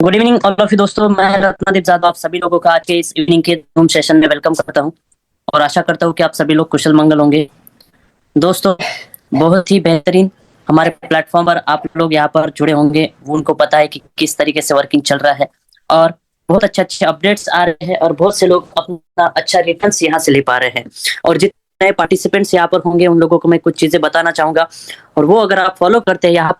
Good evening all of you दोस्तों। मैं रत्नदीप जादव आप सभी लोगों का आज के इस इवनिंग के जूम सेशन में वेलकम करता हूं और आशा करता हूं कि आप सभी लोग कुशल मंगल होंगे। दोस्तों, बहुत ही बेहतरीन हमारे प्लेटफॉर्म पर आप लोग यहाँ पर जुड़े होंगे। वो उनको पता है कि किस तरीके से वर्किंग चल रहा है और बहुत अच्छे अच्छे अपडेट्स आ रहे हैं और बहुत से लोग अपना अच्छा रिटर्न्स यहाँ से ले पा रहे हैं। और जितने नए पार्टिसिपेंट्स यहाँ पर होंगे उन लोगों को मैं कुछ चीजें बताना चाहूंगा और वो अगर आप फॉलो करते हैं यहाँ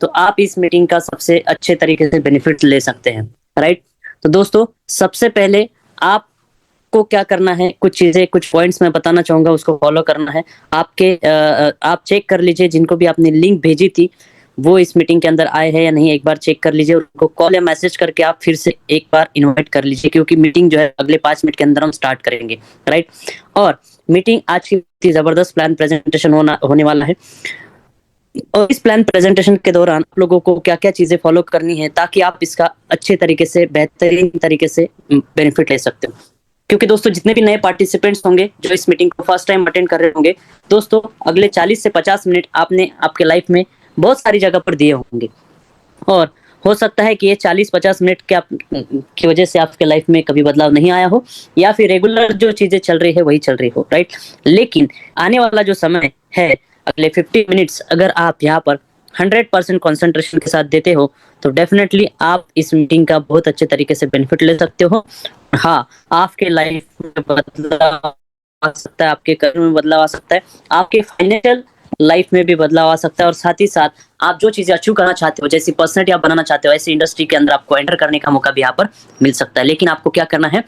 तो आप इस मीटिंग का सबसे अच्छे तरीके से बेनिफिट ले सकते हैं। राइट। तो दोस्तों, सबसे पहले आपको क्या करना है, कुछ चीजें कुछ पॉइंट्स मैं बताना चाहूंगा, उसको फॉलो करना है। आप चेक कर लीजिए जिनको भी आपने लिंक भेजी थी वो इस मीटिंग के अंदर आए हैं या नहीं, एक बार चेक कर लीजिए। उनको कॉल या मैसेज करके आप फिर से एक बार इनवाइट कर लीजिए क्योंकि मीटिंग जो है अगले 5 मिनट के अंदर हम स्टार्ट करेंगे। राइट। और मीटिंग आज की जबरदस्त प्लान प्रेजेंटेशन होने वाला है और इस प्लान प्रेजेंटेशन के दौरान आप लोगों को क्या क्या चीजें फॉलो करनी है ताकि आप इसका अच्छे तरीके से बेहतरीन तरीके से बेनिफिट ले सकते हो। क्योंकि दोस्तों, जितने भी नए पार्टिसिपेंट्स होंगे जो इस मीटिंग को फर्स्ट टाइम अटेंड कर रहे होंगे, दोस्तों अगले 40 से 50 मिनट आपने आपके लाइफ में बहुत सारी जगह पर दिए होंगे और हो सकता है कि ये 40-50 मिनट की वजह से आपके लाइफ में कभी बदलाव नहीं आया हो या फिर रेगुलर जो चीजें चल रही है वही चल रही हो। राइट। लेकिन आने वाला जो समय है, अगले 50 मिनट्स, अगर आप यहाँ पर 100% कॉन्सेंट्रेशन के साथ देते हो तो डेफिनेटली आप इस मीटिंग का बहुत अच्छे तरीके से बेनिफिट ले सकते हो। हाँ, आपके लाइफ में बदलाव आ सकता है, आपके करियर में बदलाव आ सकता है, आपके फाइनेंशियल लाइफ में भी बदलाव आ सकता है और साथ ही साथ आप जो चीजें अचीव करना चाहते हो, जैसी पर्सनैलिटी आप बनाना चाहते हो, ऐसी इंडस्ट्री के अंदर आपको एंटर करने का मौका भी यहाँ पर मिल सकता है। लेकिन आपको क्या करना है,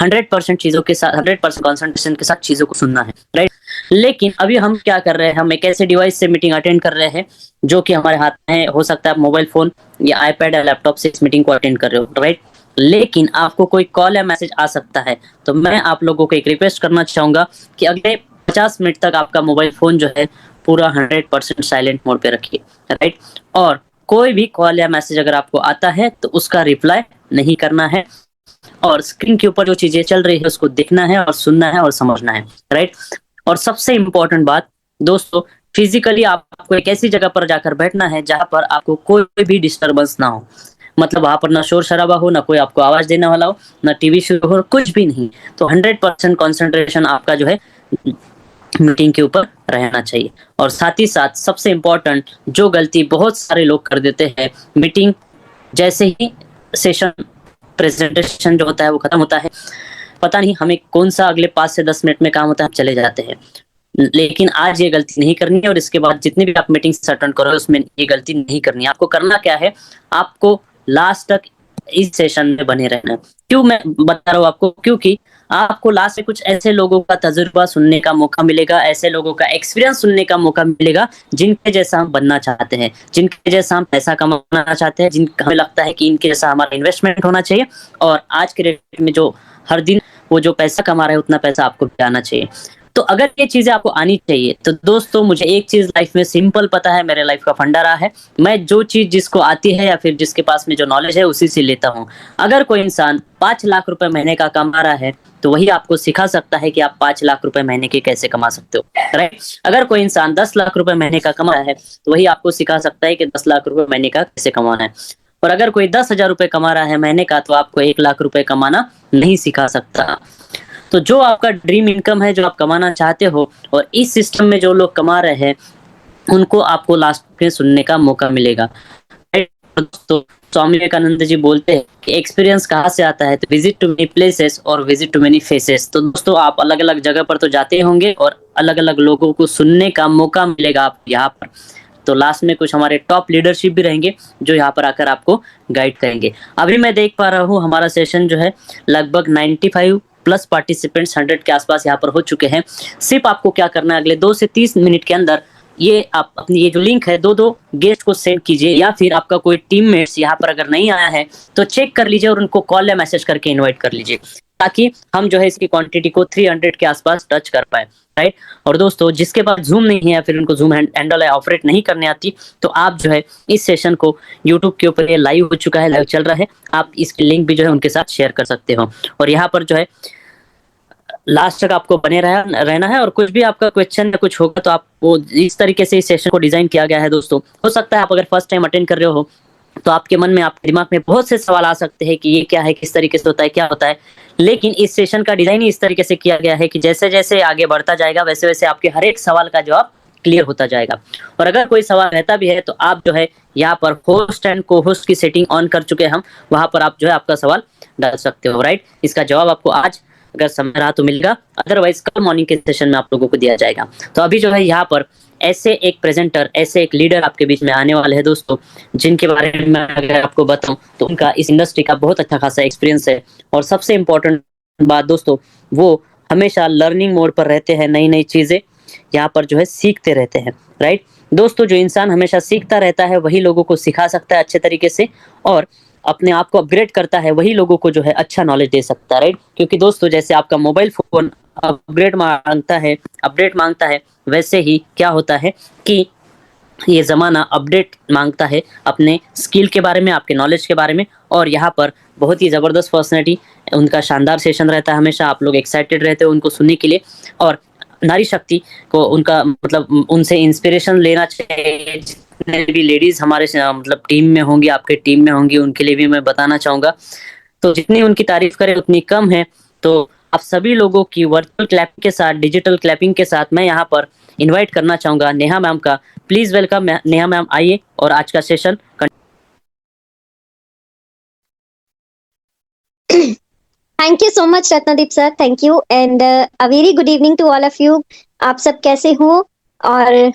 100% चीजों के साथ, 100% कॉन्सेंट्रेशन के साथ चीजों को सुनना है। राइट। लेकिन अभी हम क्या कर रहे हैं, हम एक ऐसे डिवाइस से मीटिंग अटेंड कर रहे हैं जो कि हमारे हाथ में है। हो सकता है आप मोबाइल फोन या आईपैड या लैपटॉप से इस मीटिंग को अटेंड कर रहे हो। राइट। लेकिन आपको कोई कॉल या मैसेज आ सकता है, तो मैं आप लोगों को एक रिक्वेस्ट करना चाहूंगा कि अगले 50 मिनट तक आपका मोबाइल फोन जो है पूरा 100% साइलेंट मोड पे रखिए। राइट। और कोई भी कॉल या मैसेज अगर आपको आता है तो उसका रिप्लाई नहीं करना है और स्क्रीन के ऊपर जो चीजें चल रही है उसको देखना है और सुनना है और समझना है। राइट। और सबसे इंपॉर्टेंट बात दोस्तों, फिजिकली आपको एक ऐसी जगह पर जाकर बैठना है जहां पर आपको कोई भी डिस्टरबेंस ना हो। मतलब वहां पर ना शोर शराबा हो, ना कोई आपको आवाज देने वाला हो, ना टीवी शुरू हो, कुछ भी नहीं। तो 100% कॉन्सेंट्रेशन आपका जो है मीटिंग के ऊपर रहना चाहिए। और साथ ही साथ सबसे इंपॉर्टेंट जो गलती बहुत सारे लोग कर देते हैं, मीटिंग जैसे ही सेशन प्रेजेंटेशन जो होता है वो खत्म होता है, पता नहीं हमें कौन सा अगले 5 से 10 मिनट में काम होता है, हम चले जाते हैं। लेकिन आज ये गलती नहीं करनी है और इसके बाद जितनी भी आप मीटिंग अटेंड करो उसमें ये गलती नहीं करनी है। आपको करना क्या है, आपको लास्ट तक इस सेशन में बने रहना है। क्यों मैं बता रहा हूँ आपको, क्योंकि आपको लास्ट में कुछ ऐसे लोगों का तजुर्बा सुनने का मौका मिलेगा, ऐसे लोगों का एक्सपीरियंस सुनने का मौका मिलेगा जिनके जैसा हम बनना चाहते हैं, जिनके जैसा हम पैसा कमाना चाहते हैं, जिनका हमें लगता है कि इनके जैसा हमारा इन्वेस्टमेंट होना चाहिए और आज के रेट में जो हर दिन वो जो पैसा कमा रहे हैं उतना पैसा आपको भी आना चाहिए। तो अगर ये चीजें आपको आनी चाहिए तो दोस्तों, मुझे एक चीज लाइफ में सिंपल पता है, मेरे लाइफ का फंडा रहा है, मैं जो चीज जिसको आती है या फिर जिसके पास में जो नॉलेज है उसी से लेता हूँ। अगर कोई इंसान 5 लाख रुपए महीने का कमा रहा है तो वही आपको सिखा सकता है कि आप 5 लाख रुपए महीने के कैसे कमा सकते हो। राइट। अगर कोई इंसान 10 लाख रुपए महीने का कमा रहा है तो वही आपको सिखा सकता है कि 10 लाख रुपए महीने का कैसे कमाना है। और अगर कोई 10,000 रुपए कमा रहा है महीने का तो आपको 1 लाख रुपए कमाना नहीं सिखा सकता। तो जो आपका ड्रीम इनकम है, जो आप कमाना चाहते हो और इस सिस्टम में जो लोग कमा रहे हैं उनको आपको लास्ट में सुनने का मौका मिलेगा। तो स्वामी विवेकानंद जी बोलते हैं कि एक्सपीरियंस कहाँ से आता है, तो विजिट टू मेनी प्लेसेस और विजिट टू मेनी फेसेस। तो दोस्तों, आप अलग अलग जगह पर तो जाते होंगे और अलग अलग लोगों को सुनने का मौका मिलेगा आप यहाँ पर। तो लास्ट में कुछ हमारे टॉप लीडरशिप भी रहेंगे जो यहाँ पर आकर आपको गाइड करेंगे। अभी मैं देख पा रहा हूँ हमारा सेशन जो है लगभग 95 प्लस पार्टिसिपेंट्स 100 के आसपास यहाँ पर हो चुके हैं। सिर्फ आपको क्या करना है, अगले 2 से 30 मिनट के अंदर ये आप अपनी ये जो लिंक है दो गेस्ट को सेंड कीजिए, या फिर आपका कोई टीममेट्स यहाँ पर अगर नहीं आया है तो चेक कर लीजिए और उनको कॉल या मैसेज करके इनवाइट कर लीजिए ताकि हम जो है इसकी क्वांटिटी को 300 के आसपास टच कर पाए। राइट। और दोस्तों, जिसके पास जूम नहीं है या फिर उनको जूम हैंडल है ऑपरेट नहीं करने आती, तो आप जो है इस सेशन को यूट्यूब के ऊपर ये लाइव हो चुका है, लाइव चल रहा है, आप इसकी लिंक भी जो है उनके साथ शेयर कर सकते हो। और यहाँ पर जो है लास्ट तक आपको बने रहना है और कुछ भी आपका क्वेश्चन या कुछ होगा तो आप वो इस तरीके से इस सेशन को डिजाइन किया गया है। दोस्तों, हो सकता है आप अगर फर्स्ट टाइम अटेंड कर रहे हो तो आपके मन में, आपके दिमाग में बहुत से सवाल आ सकते हैं कि ये क्या है, किस तरीके से होता है, क्या होता है। लेकिन इस सेशन का डिजाइन ही इस तरीके से किया गया है कि जैसे जैसे आगे बढ़ता जाएगा वैसे वैसे आपके हर एक सवाल का जवाब क्लियर होता जाएगा। और अगर कोई सवाल रहता भी है तो आप जो है यहाँ पर होस्ट एंड को होस्ट की सेटिंग ऑन कर चुके हैं हम, वहां पर आप जो है आपका सवाल डाल सकते हो, राइट। इसका जवाब आपको आज अगर समय रहा तो मिलेगा, अदरवाइज कल मॉर्निंग के सेशन में आप लोगों को दिया जाएगा। तो अभी जो है यहाँ पर ऐसे एक प्रेजेंटर, ऐसे एक लीडर आपके बीच में आने वाले हैं दोस्तों, जिनके बारे में अगर आपको बताऊं तो उनका इस इंडस्ट्री का बहुत अच्छा खासा एक्सपीरियंस है। और सबसे इम्पोर्टेंट बात दोस्तों, वो हमेशा लर्निंग मोड पर रहते हैं, नई नई चीजें यहाँ पर जो है सीखते रहते हैं, राइट। दोस्तों जो इंसान हमेशा सीखता रहता है वही लोगों को सिखा सकता है अच्छे तरीके से, और अपने आप को अपग्रेड करता है वही लोगों को जो है अच्छा नॉलेज दे सकता है, राइट। क्योंकि दोस्तों जैसे आपका मोबाइल फोन अपडेट मांगता है, वैसे ही क्या होता है कि ये ज़माना अपडेट मांगता है अपने स्किल के बारे में, आपके नॉलेज के बारे में। और यहाँ पर बहुत ही ज़बरदस्त पर्सनैलिटी, उनका शानदार सेशन रहता है, हमेशा आप लोग एक्साइटेड रहते हो उनको सुनने के लिए। और नारी शक्ति को उनका मतलब उनसे इंस्पिरेशन लेना चाहिए। जितने भी लेडीज़ हमारे मतलब टीम में होंगी, आपके टीम में होंगी, उनके लिए भी मैं बताना चाहूँगा, तो जितनी उनकी तारीफ करें उतनी कम है। तो आप सभी लोगों की वर्चुअल क्लैपिंग के साथ, डिजिटल क्लैपिंग के साथ मैं यहाँ पर इनवाइट करना चाहूंगा नेहा मैम का। प्लीज वेलकम नेहा मैम, आइए और आज का session. Thank you so much Ratnadeep sir, thank you and a very good evening to all of you. आप सब कैसे हो? और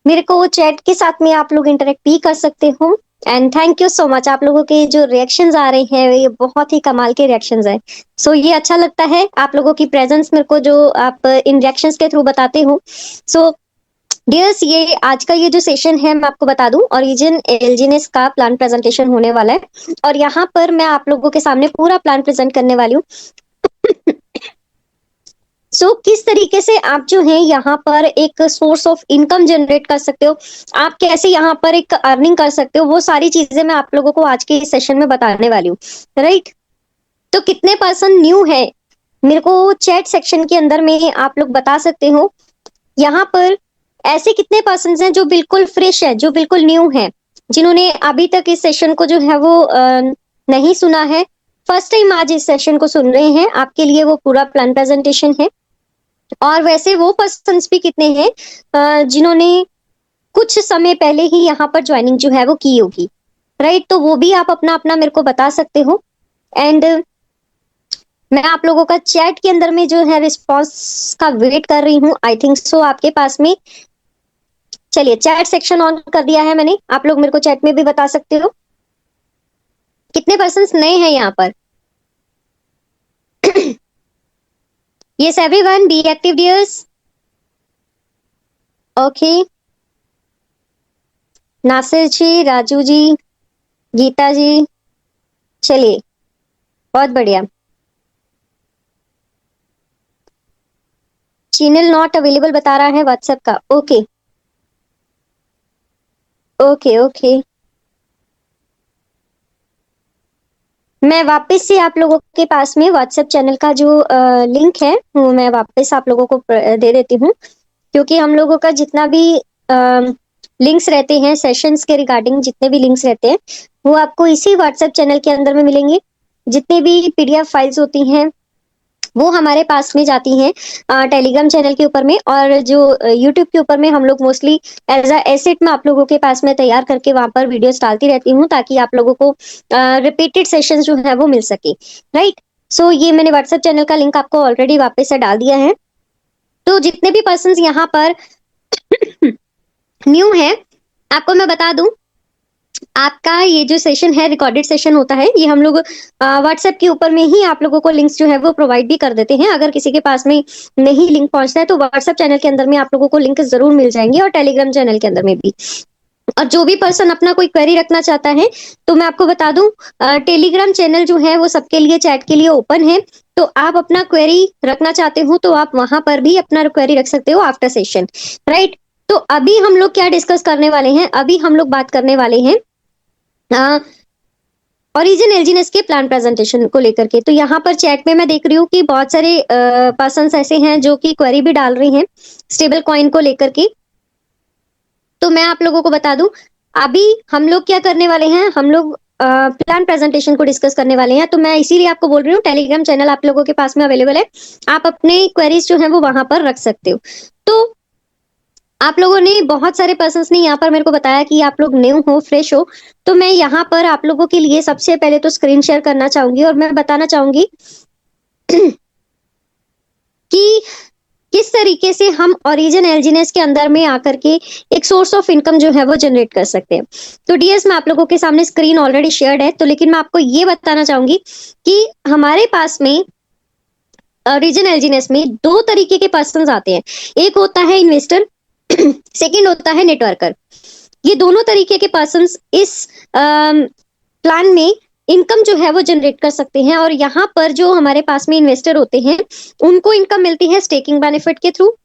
मेरे को चैट के साथ में आप लोग इंटरेक्ट भी कर सकते हो। And thank you so much, आप लोगों के जो रिएक्शंस आ रहे हैं ये बहुत ही कमाल के रिएक्शंस हैं। सो ये अच्छा लगता है आप लोगों की प्रेजेंस मेरे को, जो आप इन रिएक्शंस के थ्रू बताते हो। सो डियर्स, ये आज का ये जो सेशन है मैं आपको बता दूं, ओरिजिन एलजीनेस का प्लान प्रेजेंटेशन होने वाला है। और यहाँ पर मैं आप लोगों के सामने पूरा प्लान प्रेजेंट करने वाली हूँ। सो किस तरीके से आप जो है यहाँ पर एक सोर्स ऑफ इनकम जनरेट कर सकते हो, आप कैसे यहाँ पर एक अर्निंग कर सकते हो, वो सारी चीजें मैं आप लोगों को आज के इस सेशन में बताने वाली हूँ, राइट। तो कितने पर्सन न्यू है मेरे को चैट सेक्शन के अंदर में आप लोग बता सकते हो। यहाँ पर ऐसे कितने पर्सन हैं जो बिल्कुल फ्रेश है, जो बिल्कुल न्यू है, जिन्होंने अभी तक इस सेशन को जो है वो नहीं सुना है, फर्स्ट टाइम आज इस सेशन को सुन रहे हैं, आपके लिए वो पूरा प्लान प्रेजेंटेशन है। और वैसे वो पर्सन भी कितने हैं जिन्होंने कुछ समय पहले ही यहाँ पर ज्वाइनिंग जो है वो की होगी, राइट। तो वो भी आप अपना अपना मेरे को बता सकते हो। एंड मैं आप लोगों का चैट के अंदर में जो है रिस्पॉन्स का वेट कर रही हूँ। आई थिंक सो आपके पास में, चलिए चैट सेक्शन ऑन कर दिया है मैंने, आप लोग मेरे को चैट में भी बता सकते हो कितने पर्सन नए हैं यहाँ पर। Yes everyone, be active dears. Okay, Nasir ji, Raju ji, Geeta ji, चलिए बहुत बढ़िया। चैनल नॉट अवेलेबल बता रहा है व्हाट्सएप का, ओके ओके ओके। मैं वापस से आप लोगों के पास में व्हाट्सएप चैनल का जो लिंक है वो मैं वापस आप लोगों को दे देती हूँ, क्योंकि हम लोगों का जितना भी लिंक्स रहते हैं सेशंस के रिगार्डिंग, जितने भी लिंक्स रहते हैं वो आपको इसी व्हाट्सएप चैनल के अंदर में मिलेंगे। जितनी भी पीडीएफ फाइल्स होती हैं वो हमारे पास में जाती हैं टेलीग्राम चैनल के ऊपर में, और जो यूट्यूब के ऊपर में हम लोग मोस्टली एज अ एसेट में आप लोगों के पास में तैयार करके वहां पर वीडियोस डालती रहती हूँ, ताकि आप लोगों को रिपीटेड सेशंस जो है वो मिल सके, राइट। सो ये मैंने व्हाट्सएप चैनल का लिंक आपको ऑलरेडी वापस से डाल दिया है। तो जितने भी पर्सन यहाँ पर न्यू है, आपको मैं बता दूं, आपका ये जो सेशन है रिकॉर्डेड सेशन होता है, ये हम लोग व्हाट्सएप के ऊपर में ही आप लोगों को लिंक्स जो है वो प्रोवाइड भी कर देते हैं। अगर किसी के पास में नहीं लिंक पहुंचता है तो व्हाट्सएप चैनल के अंदर में आप लोगों को लिंक जरूर मिल जाएंगे, और टेलीग्राम चैनल के अंदर में भी। और जो भी पर्सन अपना कोई क्वेरी रखना चाहता है तो मैं आपको बता दूं, टेलीग्राम चैनल जो है वो सबके लिए चैट के लिए ओपन है। तो आप अपना क्वेरी रखना चाहते हो तो आप वहां पर भी अपना क्वेरी रख सकते हो आफ्टर सेशन, राइट। तो अभी हम लोग क्या डिस्कस करने वाले हैं, अभी हम लोग बात करने वाले हैं ओरिजिन एलजीनेस के प्लान प्रेजेंटेशन को लेकर के। तो यहाँ पर चैट में मैं देख रही हूँ कि बहुत सारे पर्सन ऐसे हैं जो कि क्वेरी भी डाल रही हैं स्टेबल कॉइन को लेकर के। तो मैं आप लोगों को बता दूं, अभी हम लोग क्या करने वाले हैं, हम लोग प्लान प्रेजेंटेशन को डिस्कस करने वाले हैं। तो मैं इसीलिए आपको बोल रही हूँ, टेलीग्राम चैनल आप लोगों के पास में अवेलेबल है, आप अपने क्वेरीज जो है वो वहां पर रख सकते हो। तो आप लोगों ने, बहुत सारे पर्सन्स ने यहाँ पर मेरे को बताया कि आप लोग न्यू हो, फ्रेश हो, तो मैं यहाँ पर आप लोगों के लिए सबसे पहले तो स्क्रीन शेयर करना चाहूंगी और मैं बताना चाहूंगी कि किस तरीके से हम ओरिजिन एलजीनेस के अंदर में आकर के एक सोर्स ऑफ इनकम जो है वो जनरेट कर सकते हैं। तो डियर्स, मैं आप लोगों के सामने स्क्रीन ऑलरेडी शेयर्ड है, तो लेकिन मैं आपको ये बताना चाहूंगी कि हमारे पास में ओरिजिन एलजीनेस में दो तरीके के पर्सन आते हैं। एक होता है इन्वेस्टर, सेकंड होता है नेटवर्कर। ये दोनों तरीके के पर्सन्स इस प्लान में इनकम जो है वो जनरेट कर सकते हैं। और यहाँ पर जो हमारे पास में इन्वेस्टर होते हैं, उनको इनकम मिलती है स्टेकिंग बेनिफिट के थ्रू,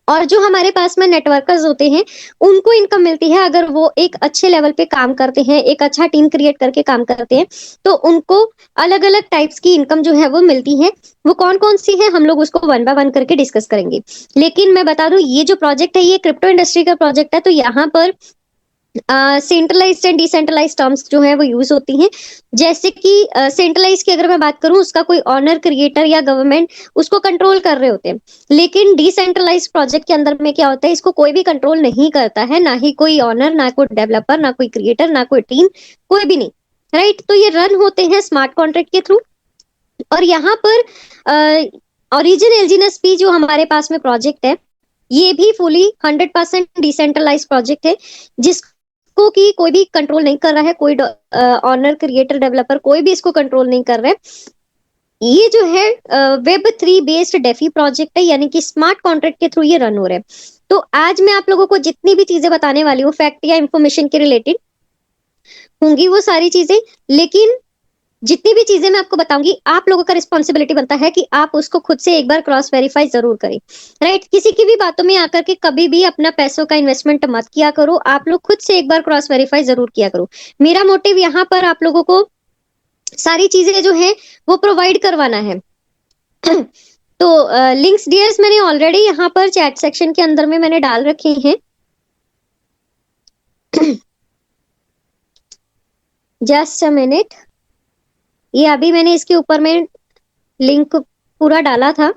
और जो हमारे पास में नेटवर्कर्स होते हैं, उनको इनकम मिलती है अगर वो एक अच्छे लेवल पे काम करते हैं, एक अच्छा टीम क्रिएट करके काम करते हैं, तो उनको अलग अलग टाइप्स की इनकम जो है वो मिलती है। वो कौन कौन सी है, हम लोग उसको वन बाय वन करके डिस्कस करेंगे। लेकिन मैं बता दूं, ये जो प्रोजेक्ट है ये क्रिप्टो इंडस्ट्री का प्रोजेक्ट है, तो यहाँ पर सेंट्रलाइज्ड एंड डिसेंट्रलाइज्ड टर्म्स जो है वो यूज होती हैं। जैसे कि सेंट्रलाइज की अगर मैं बात करूं, उसका कोई ऑनर, क्रिएटर या गवर्नमेंट उसको कंट्रोल कर रहे होते हैं। लेकिन डिसेंट्रलाइज्ड प्रोजेक्ट के अंदर में क्या होता है, इसको कोई भी कंट्रोल नहीं करता है, ना ही कोई ऑनर, ना कोई डेवलपर, ना कोई क्रिएटर, ना कोई टीम, कोई भी नहीं। राइट, तो ये रन होते हैं स्मार्ट कॉन्ट्रैक्ट के थ्रू। और यहाँ पर ओरिजिन एलजीनेस भी जो हमारे पास में प्रोजेक्ट है, ये भी फुली 100% डिसेंट्रलाइज प्रोजेक्ट है, जिसको कि कोई भी कंट्रोल नहीं कर रहा है, कोई ऑनर, क्रिएटर, डेवलपर कोई भी इसको कंट्रोल नहीं कर रहा है। ये जो है वेब 3 बेस्ड डेफी प्रोजेक्ट है, यानी कि स्मार्ट कॉन्ट्रैक्ट के थ्रू ये रन हो रहा है। तो आज मैं आप लोगों को जितनी भी चीजें बताने वाली हूँ, फैक्ट या इंफॉर्मेशन के रिलेटेड होंगी वो सारी चीजें, लेकिन जितनी भी चीजें मैं आपको बताऊंगी, आप लोगों का रिस्पॉन्सिबिलिटी बनता है कि आप उसको खुद से एक बार क्रॉस वेरीफाई जरूर करें। राइट, किसी की भी बातों में आकर के कभी भी अपना पैसों का इन्वेस्टमेंट मत किया करो, आप लोग खुद से एक बार क्रॉस वेरीफाई जरूर किया करो। मेरा मोटिव यहाँ पर आप लोगों को सारी चीजें जो है वो प्रोवाइड करवाना है। तो लिंक्स डियर्स मैंने ऑलरेडी यहाँ पर चैट सेक्शन के अंदर में मैंने डाल रखे हैं। जस्ट अ मिनट, ये अभी मैंने इसके ऊपर में लिंक पूरा डाला था।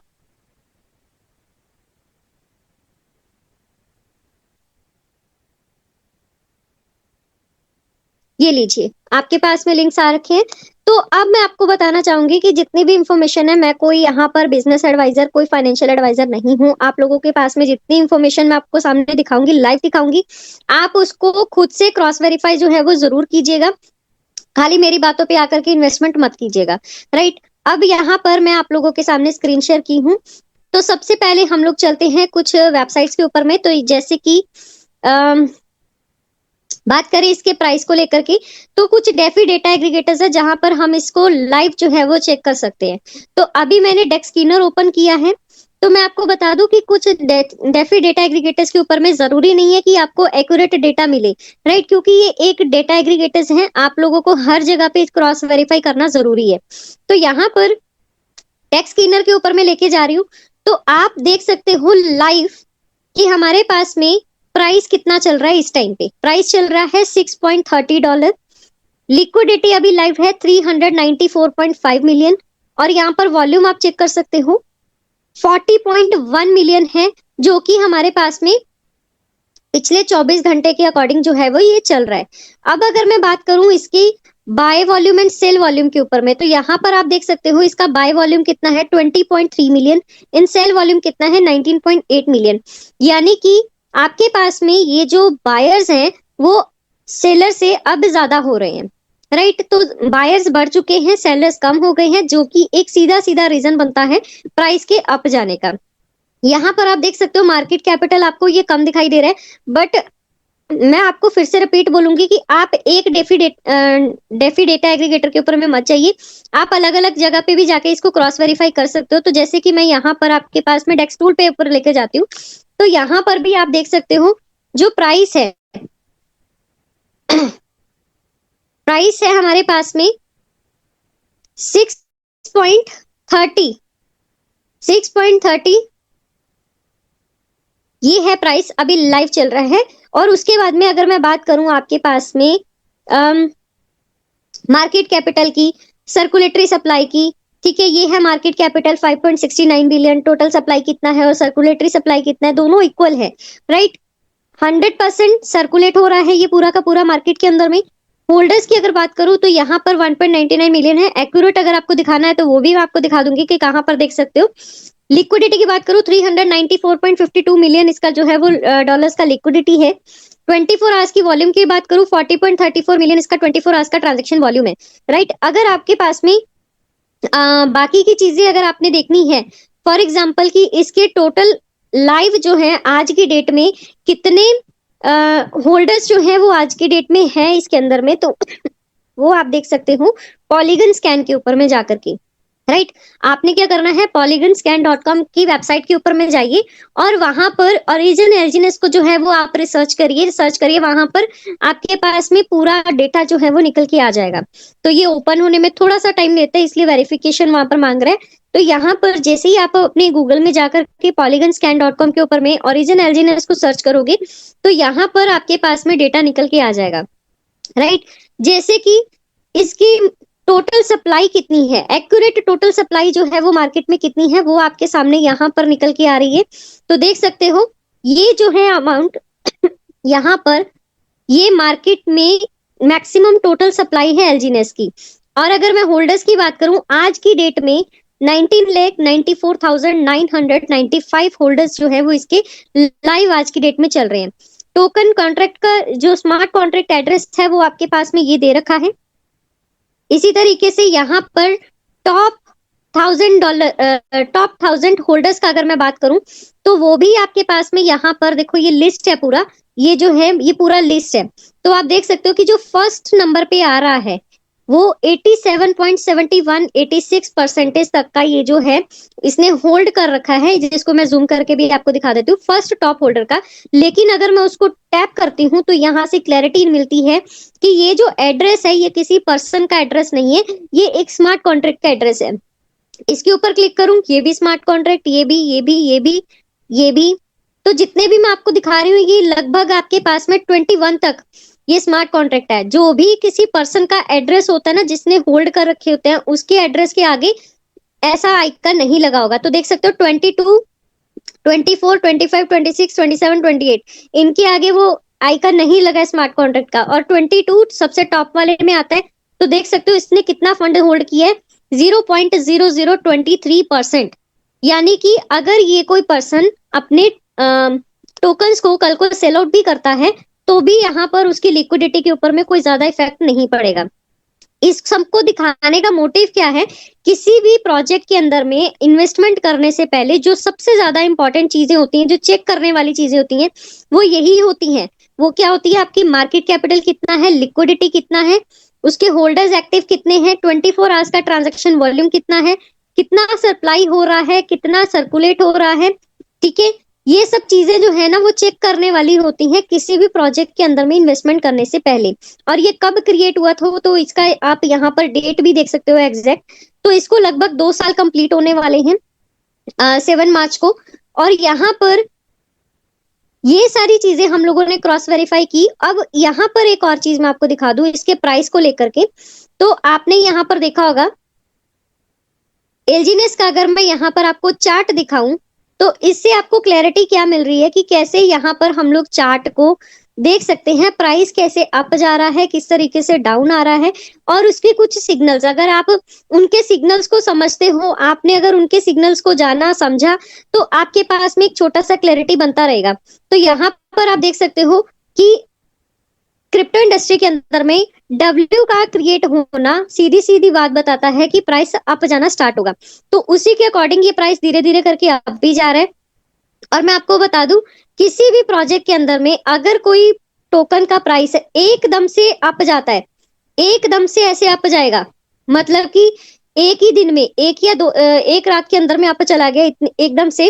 ये लीजिए, आपके पास में लिंक्स आ रखे हैं। तो अब मैं आपको बताना चाहूंगी कि जितनी भी इंफॉर्मेशन है, मैं कोई यहाँ पर बिजनेस एडवाइजर, कोई फाइनेंशियल एडवाइजर नहीं हूँ। आप लोगों के पास में जितनी इंफॉर्मेशन मैं आपको सामने दिखाऊंगी, लाइव दिखाऊंगी, आप उसको खुद से क्रॉस वेरीफाई जो है वो जरूर कीजिएगा। खाली मेरी बातों पे आकर के इन्वेस्टमेंट मत कीजिएगा। राइट, अब यहाँ पर मैं आप लोगों के सामने स्क्रीन शेयर की हूँ। तो सबसे पहले हम लोग चलते हैं कुछ वेबसाइट्स के ऊपर में। तो जैसे कि बात करें इसके प्राइस को लेकर के, तो कुछ डेफी डेटा एग्रीगेटर्स है जहां पर हम इसको लाइव जो है वो चेक कर सकते हैं। तो अभी मैंने डेक्सकीनर ओपन किया है। तो मैं आपको बता दूं कि कुछ डेफी डेटा एग्रीगेटर्स के ऊपर में जरूरी नहीं है कि आपको एक्यूरेट डेटा मिले। राइट, क्योंकि ये एक डेटा एग्रीगेटर्स हैं, आप लोगों को हर जगह पे क्रॉस वेरीफाई करना जरूरी है। तो यहाँ पर डेक्सकीनर के ऊपर में लेके जा रही हूँ। तो आप देख सकते हो लाइव कि हमारे पास में प्राइस कितना चल रहा है। इस टाइम पे प्राइस चल रहा है $6.30। लिक्विडिटी अभी लाइव है 394.5 मिलियन। और यहाँ पर वॉल्यूम आप चेक कर सकते हो 40.1 मिलियन है, जो कि हमारे पास में पिछले 24 घंटे के अकॉर्डिंग जो है वो ये चल रहा है। अब अगर मैं बात करूं इसकी buy volume and sell volume के ऊपर में, तो यहाँ पर आप देख सकते हो इसका बाय वॉल्यूम कितना है 20.3 मिलियन, इन सेल वॉल्यूम कितना है 19.8 मिलियन। यानी कि आपके पास में ये जो बायर्स हैं वो सेलर से अब ज्यादा हो रहे हैं। राइट, तो बायर्स बढ़ चुके हैं, सेलर्स कम हो गए हैं, जो कि एक सीधा सीधा रीजन बनता है प्राइस के अप जाने का। यहाँ पर आप देख सकते हो मार्केट कैपिटल आपको ये कम दिखाई दे रहा है, बट मैं आपको फिर से रिपीट बोलूंगी कि आप एक डेफी डेटा एग्रीगेटर के ऊपर में मत जाइए, आप अलग अलग जगह पे भी जाके इसको क्रॉस वेरीफाई कर सकते हो। तो जैसे कि मैं यहाँ पर आपके पास में डेस्क टूल पे ऊपर लेके जाती हूँ, तो यहाँ पर भी आप देख सकते हो जो प्राइस है, प्राइस है हमारे पास में 6.30 6.30 ये है प्राइस, अभी लाइव चल रहा है। और उसके बाद में अगर मैं बात करूं आपके पास में मार्केट कैपिटल की, सर्कुलेटरी सप्लाई की, ठीक है, ये है market capital 5.69 billion, total supply कितना है और सर्कुलेटरी सप्लाई कितना है, दोनों इक्वल है, राइट। 100% सर्कुलेट हो रहा है ये पूरा का पूरा मार्केट के अंदर में। होल्डर्स की अगर बात करूं तो यहाँ पर 1.99 मिलियन है। एक्यूरेट अगर आपको दिखाना है तो वो भी मैं आपको दिखा दूंगी कि कहां पर देख सकते हो। लिक्विडिटी की बात करूं 394.52 मिलियन इसका जो है वो डॉलर्स का लिक्विडिटी है। 24 आवर्स की वॉल्यूम की बात करूं 40.34 मिलियन इसका 24 आवर्स का ट्रांजेक्शन वॉल्यूम है, राइट। अगर आपके पास में बाकी की चीजें अगर आपने देखनी है, फॉर एग्जाम्पल कि इसके टोटल लाइव जो है आज की डेट में कितने होल्डर्स जो है वो आज की डेट में है इसके अंदर में, तो वो आप देख सकते हो पॉलीगन स्कैन के ऊपर में जाकर के, राइट। आपने क्या करना है, polygonscan.com की वेबसाइट के ऊपर में जाइए और वहां पर ओरिजिन एलजीनेस को जो है वो आप रिसर्च करिए, वहां पर आपके पास में पूरा डेटा जो है वो निकल के आ जाएगा। तो ये ओपन होने में थोड़ा सा टाइम लेता है, इसलिए वेरिफिकेशन वहां पर मांग रहा है। तो यहाँ पर जैसे ही आप अपने गूगल में जाकर के polygonscan.com के ऊपर में ओरिजिन एलजीनेस को सर्च करोगे तो यहाँ पर आपके पास में डेटा निकल के आ जाएगा, राइट। जैसे कि इसकी टोटल सप्लाई कितनी है, एक्यूरेट टोटल सप्लाई जो है वो मार्केट में कितनी है वो आपके सामने यहाँ पर निकल के आ रही है। तो देख सकते हो ये जो है अमाउंट यहाँ पर, ये मार्केट में मैक्सिमम टोटल सप्लाई है एलजीनेस की। और अगर मैं होल्डर्स की बात करूं आज की डेट में 19,94,995 होल्डर्स जो है वो इसके लाइव आज की डेट में चल रहे हैं। टोकन कॉन्ट्रैक्ट का जो स्मार्ट कॉन्ट्रैक्ट एड्रेस है वो आपके पास में ये दे रखा है। इसी तरीके से यहाँ पर टॉप टॉप 1000 होल्डर्स का अगर मैं बात करूं तो वो भी आपके पास में यहाँ पर देखो ये लिस्ट है पूरा, ये जो है ये पूरा लिस्ट है। तो आप देख सकते हो कि जो फर्स्ट नंबर पे आ रहा है वो 87.71 86% तक का ये जो है इसने होल्ड कर रखा है, जिसको मैं जूम करके भी आपको दिखा देती हूँ फर्स्ट टॉप होल्डर का। लेकिन अगर मैं उसको टैप करती हूँ तो यहाँ से क्लैरिटी मिलती है कि ये जो एड्रेस है ये किसी पर्सन का एड्रेस नहीं है, ये एक स्मार्ट कॉन्ट्रैक्ट का एड्रेस है। इसके ऊपर क्लिक करूं, ये भी स्मार्ट कॉन्ट्रैक्ट, ये भी, ये भी, ये भी, ये भी। तो जितने भी मैं आपको दिखा रही हूँ ये लगभग आपके पास में 21 तक ये स्मार्ट कॉन्ट्रैक्ट है। जो भी किसी पर्सन का एड्रेस होता है ना जिसने होल्ड कर रखे होते हैं, उसके एड्रेस के आगे ऐसा आइकन नहीं लगा होगा। तो देख सकते हो 22, 24, 25, 26, 27, 28 इनके आगे वो आइकन नहीं लगा स्मार्ट कॉन्ट्रैक्ट का, और 22 सबसे टॉप वाले में आता है। तो देख सकते हो इसने कितना फंड होल्ड किया है, 0.0023%। यानी कि अगर ये कोई पर्सन अपने टोकन्स को कल को सेल आउट भी करता है तो भी यहाँ पर उसकी लिक्विडिटी के ऊपर में कोई ज्यादा इफेक्ट नहीं पड़ेगा। इस सबको दिखाने का मोटिव क्या है, किसी भी प्रोजेक्ट के अंदर में इन्वेस्टमेंट करने से पहले जो सबसे ज्यादा इंपॉर्टेंट चीजें होती हैं, जो चेक करने वाली चीजें होती हैं, वो यही होती हैं। वो क्या होती है, आपकी मार्केट कैपिटल कितना है, लिक्विडिटी कितना है, उसके होल्डर्स एक्टिव कितने हैं, 24 आवर्स का ट्रांजैक्शन वॉल्यूम कितना है, कितना सप्लाई हो रहा है, कितना सर्कुलेट हो रहा है, ठीक है। ये सब चीजें जो है ना वो चेक करने वाली होती हैं किसी भी प्रोजेक्ट के अंदर में इन्वेस्टमेंट करने से पहले। और ये कब क्रिएट हुआ था तो इसका आप यहाँ पर डेट भी देख सकते हो एग्जैक्ट। तो इसको लगभग 2 साल कंप्लीट होने वाले हैं 7 मार्च को। और यहाँ पर ये सारी चीजें हम लोगों ने क्रॉस वेरीफाई की। अब यहाँ पर एक और चीज मैं आपको दिखा दूं इसके प्राइस को लेकर के। तो आपने यहाँ पर देखा होगा एलजीनेस का, अगर मैं यहाँ पर आपको चार्ट दिखाऊं तो इससे आपको क्लैरिटी क्या मिल रही है कि कैसे यहाँ पर हम लोग चार्ट को देख सकते हैं, प्राइस कैसे अप जा रहा है, किस तरीके से डाउन आ रहा है, और उसके कुछ सिग्नल्स, अगर आप उनके सिग्नल्स को समझते हो, आपने अगर उनके सिग्नल्स को जाना समझा तो आपके पास में एक छोटा सा क्लैरिटी बनता रहेगा। तो यहाँ पर आप देख सकते हो कि क्रिप्टो इंडस्ट्री के अंदर में डब्ल्यू का क्रिएट होना सीधी सीधी बात बताता है कि प्राइस अप जाना स्टार्ट होगा। तो उसी के अकॉर्डिंग ये प्राइस धीरे धीरे करके अप भी जा रहा है। और मैं आपको बता दूं किसी भी प्रोजेक्ट के अंदर में अगर कोई टोकन का प्राइस एकदम से अप जाता है, एकदम से ऐसे अप जाएगा, मतलब कि एक ही दिन में एक या दो एक रात के अंदर में अप चला गया एकदम से,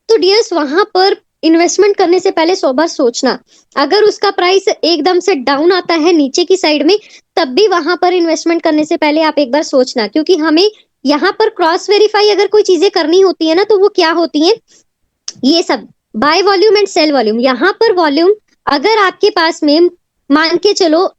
तो डियर्स वहां पर इन्वेस्टमेंट करने से पहले 100 बार सोचना। अगर उसका प्राइस एकदम से डाउन आता है नीचे की साइड में, तब भी वहां पर इन्वेस्टमेंट करने से पहले आप एक बार सोचना, क्योंकि हमें यहाँ पर क्रॉस वेरीफाई अगर कोई चीजें करनी होती है ना तो वो क्या होती है, ये सब buy volume and sell volume, यहाँ पर वॉल्यूम अगर आपके पास में मान के चलो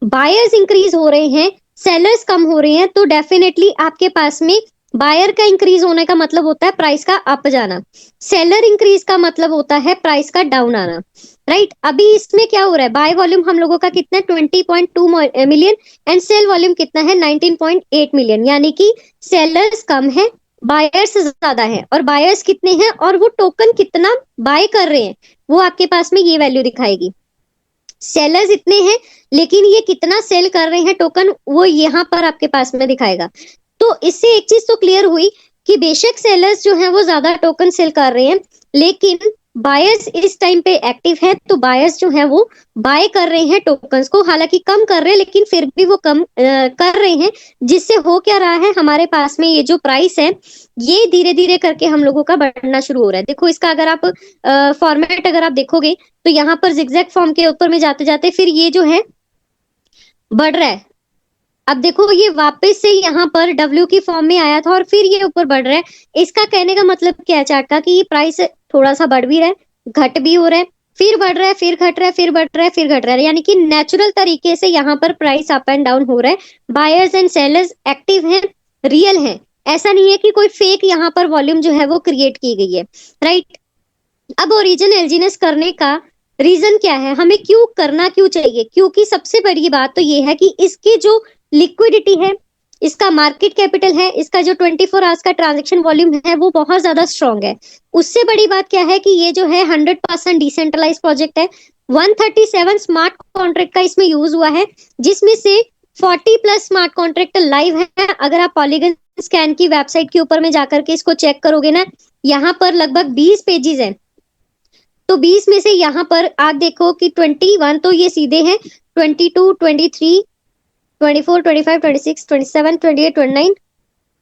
बायर्स इंक्रीज हो रहे हैं, सेलर्स कम हो रहे हैं, तो डेफिनेटली आपके पास में बायर का इंक्रीज होने का मतलब होता है प्राइस का अप जाना, सेलर इंक्रीज का मतलब होता है प्राइस का डाउन आना, राइट। अभी इसमें क्या हो रहा है, बाय वॉल्यूम हम लोगों का कितना है 20.2 मिलियन एंड सेल वॉल्यूम कितना है 19.8 मिलियन, यानी कि सेलर्स कम है, बायर्स ज्यादा है, और बायर्स कितने हैं और वो टोकन कितना बाय कर रहे हैं वो आपके पास में ये वैल्यू दिखाएगी। सेलर्स इतने हैं लेकिन ये कितना सेल कर रहे हैं टोकन वो यहाँ पर आपके पास में दिखाएगा। तो इससे एक चीज तो क्लियर हुई कि बेशक सेलर्स जो है वो ज्यादा टोकन सेल कर रहे हैं, लेकिन बायर्स इस टाइम पे एक्टिव है, तो बायर्स जो है वो बाय कर रहे हैं टोकन्स को, हालांकि कम कर रहे हैं लेकिन फिर भी वो कम कर रहे हैं, जिससे हो क्या रहा है हमारे पास में ये जो प्राइस है ये धीरे धीरे करके हम लोगों का बढ़ना शुरू हो रहा है। देखो इसका अगर आप फॉर्मेट अगर आप देखोगे तो यहाँ पर जिगजैग फॉर्म के ऊपर में जाते जाते फिर ये जो है बढ़ रहा है। अब देखो ये वापस से यहाँ पर डब्ल्यू की फॉर्म में आया था और फिर ये ऊपर बढ़ रहा है। इसका कहने का मतलब क्या है चार्ट का, कि ये प्राइस थोड़ा सा बढ़ भी रहा है, घट भी हो रहा है, फिर बढ़ रहा है, फिर घट रहा है, फिर बढ़ रहा है, फिर घट रहा है, यानी कि नेचुरल तरीके से यहाँ पर प्राइस अप एंड डाउन हो रहा है। बायर्स एंड सेलर्स एक्टिव हैं, रियल हैं, ऐसा नहीं है कि कोई फेक यहाँ पर वॉल्यूम जो है वो क्रिएट की गई है, राइट। अब ओरिजिन एलजीनेस करने का रीजन क्या है, हमें क्यों करना क्यों चाहिए, क्योंकि सबसे बड़ी बात तो ये है कि इसकी जो लिक्विडिटी है, इसका मार्केट कैपिटल है, इसका जो 24 आवर्स का ट्रांजैक्शन वॉल्यूम है वो बहुत ज्यादा स्ट्रॉन्ग है। उससे बड़ी बात क्या है कि ये जो है 100% डिसेंट्रलाइज प्रोजेक्ट है। 137 स्मार्ट कॉन्ट्रैक्ट का इसमें यूज हुआ है, जिसमें से 40 प्लस स्मार्ट कॉन्ट्रैक्ट लाइव है। अगर आप पॉलीगन स्कैन की वेबसाइट के ऊपर में जाकर के इसको चेक करोगे ना, यहाँ पर लगभग 20 पेजेस है, तो 20 में से यहाँ पर आप देखो कि 21 तो ये सीधे हैं, 22, 23, 24, 25, 26, 27, 28, 29,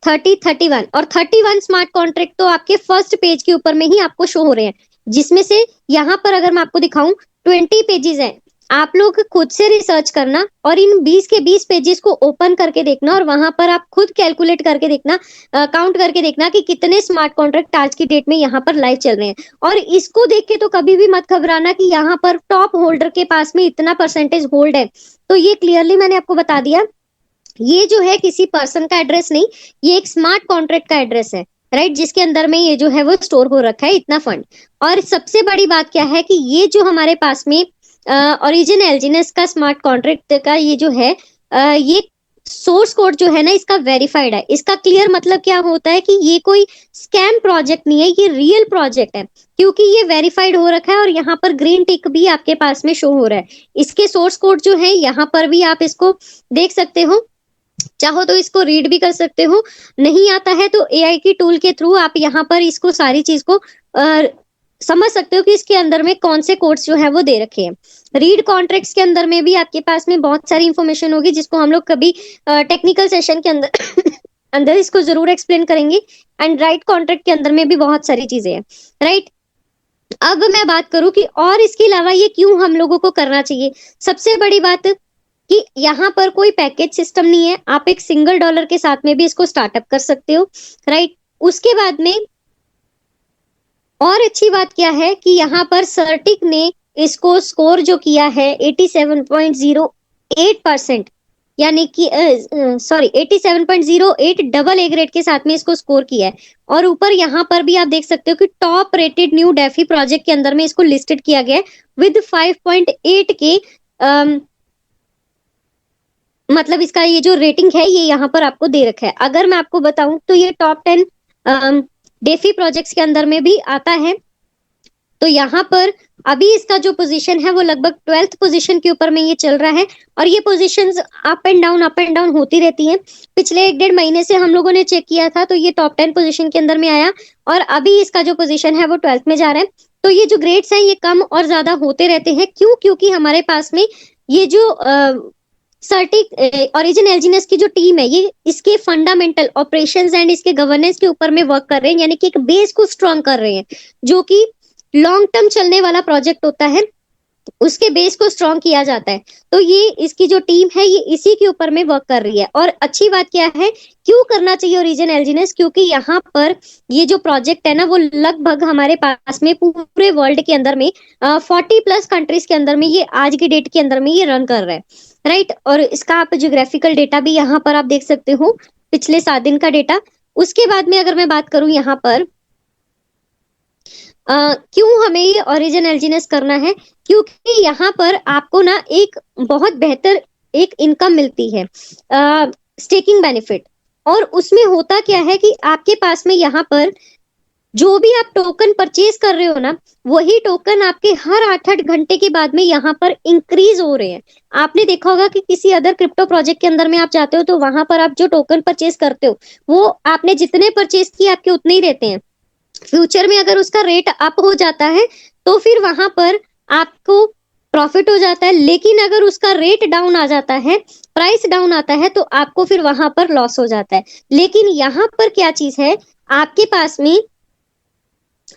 30, 31 और 31 स्मार्ट कॉन्ट्रैक्ट तो आपके फर्स्ट पेज के ऊपर में ही आपको शो हो रहे हैं, जिसमें से यहाँ पर अगर मैं आपको दिखाऊं 20 पेजेस हैं। आप लोग खुद से रिसर्च करना और इन 20 के 20 पेजेस को ओपन करके देखना और वहां पर आप खुद कैलकुलेट करके देखना, काउंट करके देखना कि कितने स्मार्ट कॉन्ट्रैक्ट आज की डेट में यहाँ पर लाइव चल रहे हैं। और इसको देख के तो कभी भी मत घबराना कि यहाँ पर टॉप होल्डर के पास में इतना परसेंटेज होल्ड है, तो ये क्लियरली मैंने आपको बता दिया, ये जो है किसी पर्सन का एड्रेस नहीं, ये एक स्मार्ट कॉन्ट्रैक्ट का एड्रेस है, राइट, जिसके अंदर में ये जो है वो स्टोर हो रखा है इतना फंड। और सबसे बड़ी बात क्या है कि ये जो हमारे पास में ओरिजिन एलजीनेस का स्मार्ट कॉन्ट्रैक्ट का ये जो है ये सोर्स कोड जो है ना इसका वेरीफाइड है। इसका क्लियर मतलब क्या होता है कि ये कोई स्कैम प्रोजेक्ट नहीं है, ये रियल प्रोजेक्ट है, क्योंकि ये वेरीफाइड हो रखा है और यहाँ पर ग्रीन टिक भी आपके पास में शो हो रहा है। इसके सोर्स कोड जो है यहाँ पर भी आप इसको देख सकते हो, चाहो तो इसको रीड भी कर सकते हो, नहीं आता है तो एआई की टूल के थ्रू आप यहाँ पर इसको सारी चीज को समझ सकते हो कि इसके अंदर में कौन से कोड्स जो है वो दे रखे हैं। रीड कॉन्ट्रैक्ट्स के अंदर में भी आपके पास में बहुत सारी इंफॉर्मेशन होगी, जिसको हम लोग कभी टेक्निकल सेशन के अंदर अंदर इसको जरूर एक्सप्लेन करेंगे। एंड राइट कॉन्ट्रैक्ट के अंदर में भी बहुत सारी चीजें हैं, राइट। अब मैं बात करूं कि और इसके अलावा ये क्यों हम लोगों को करना चाहिए। सबसे बड़ी बात कि यहाँ पर कोई पैकेज सिस्टम नहीं है, आप एक सिंगल डॉलर के साथ में भी इसको स्टार्टअप कर सकते हो, राइट। उसके बाद में और अच्छी बात क्या है कि यहाँ पर सर्टिक ने इसको स्कोर जो किया है 87.08%, यानी कि सॉरी 87.08 डबल ए ग्रेड के साथ में इसको स्कोर किया है। और ऊपर यहाँ पर भी आप देख सकते हो कि top rated new DeFi project के अंदर में इसको लिस्टेड किया गया है विद 5.8 के मतलब इसका ये जो रेटिंग है ये यहाँ पर आपको दे रखा है। अगर मैं आपको बताऊं तो ये टॉप 10 डेफी प्रोजेक्ट्स के अंदर में भी आता है। तो यहाँ पर अभी इसका जो पोजीशन है वो लगभग 12th पोजीशन के ऊपर में ये चल रहा है, और ये पोजीशंस अप एंड डाउन होती रहती हैं। पिछले 1-1.5 महीने से हम लोगों ने चेक किया था तो ये टॉप 10 पोजीशन के अंदर में आया, और अभी इसका जो पोजीशन है वो 12th में जा रहा है। तो ये जो ग्रेड्स हैं ये कम और ज्यादा होते रहते हैं, क्यों, क्योंकि हमारे पास में ये जो सर्टिक ओरिजिन एलजीनेस की जो टीम है ये इसके फंडामेंटल ऑपरेशंस एंड इसके गवर्नेंस के ऊपर में वर्क कर रहे हैं, यानी कि एक बेस को स्ट्रॉन्ग कर रहे हैं, जो कि लॉन्ग टर्म चलने वाला प्रोजेक्ट होता है। उसके बेस को स्ट्रॉन्ग किया जाता है। तो ये इसकी जो टीम है ये इसी के ऊपर में वर्क कर रही है। और अच्छी बात क्या है, क्यों करना चाहिए ओरिजिन एलजीनेस, क्योंकि यहाँ पर ये जो प्रोजेक्ट है ना वो लगभग हमारे पास में पूरे वर्ल्ड के अंदर में 40+ कंट्रीज के अंदर में ये आज की डेट के अंदर में ये रन कर रहा है, राइट। और इसका आप ज्योग्राफिकल डेटा भी यहाँ पर आप देख सकते हो, पिछले 7 दिन का डेटा। उसके बाद में अगर मैं बात करूं यहाँ पर क्यों हमें ये ओरिजिन एलजीनेस करना है, क्योंकि यहाँ पर आपको ना एक बहुत बेहतर एक इनकम मिलती है, स्टेकिंग बेनिफिट। और उसमें होता क्या है कि आपके पास में यहाँ पर जो भी आप टोकन परचेज कर रहे हो ना, वही टोकन आपके हर 8-8 घंटे के बाद में यहाँ पर इंक्रीज हो रहे हैं। आपने देखा होगा कि किसी अदर क्रिप्टो प्रोजेक्ट के अंदर में आप जाते हो तो वहां पर आप जो टोकन परचेज करते हो वो आपने जितने परचेज किए आपके उतने ही रहते हैं। फ्यूचर में अगर उसका रेट अप हो जाता है तो फिर वहां पर आपको प्रॉफिट हो जाता है, लेकिन अगर उसका रेट डाउन आ जाता है, प्राइस डाउन आता है, तो आपको फिर वहां पर लॉस हो जाता है। लेकिन यहाँ पर क्या चीज है, आपके पास में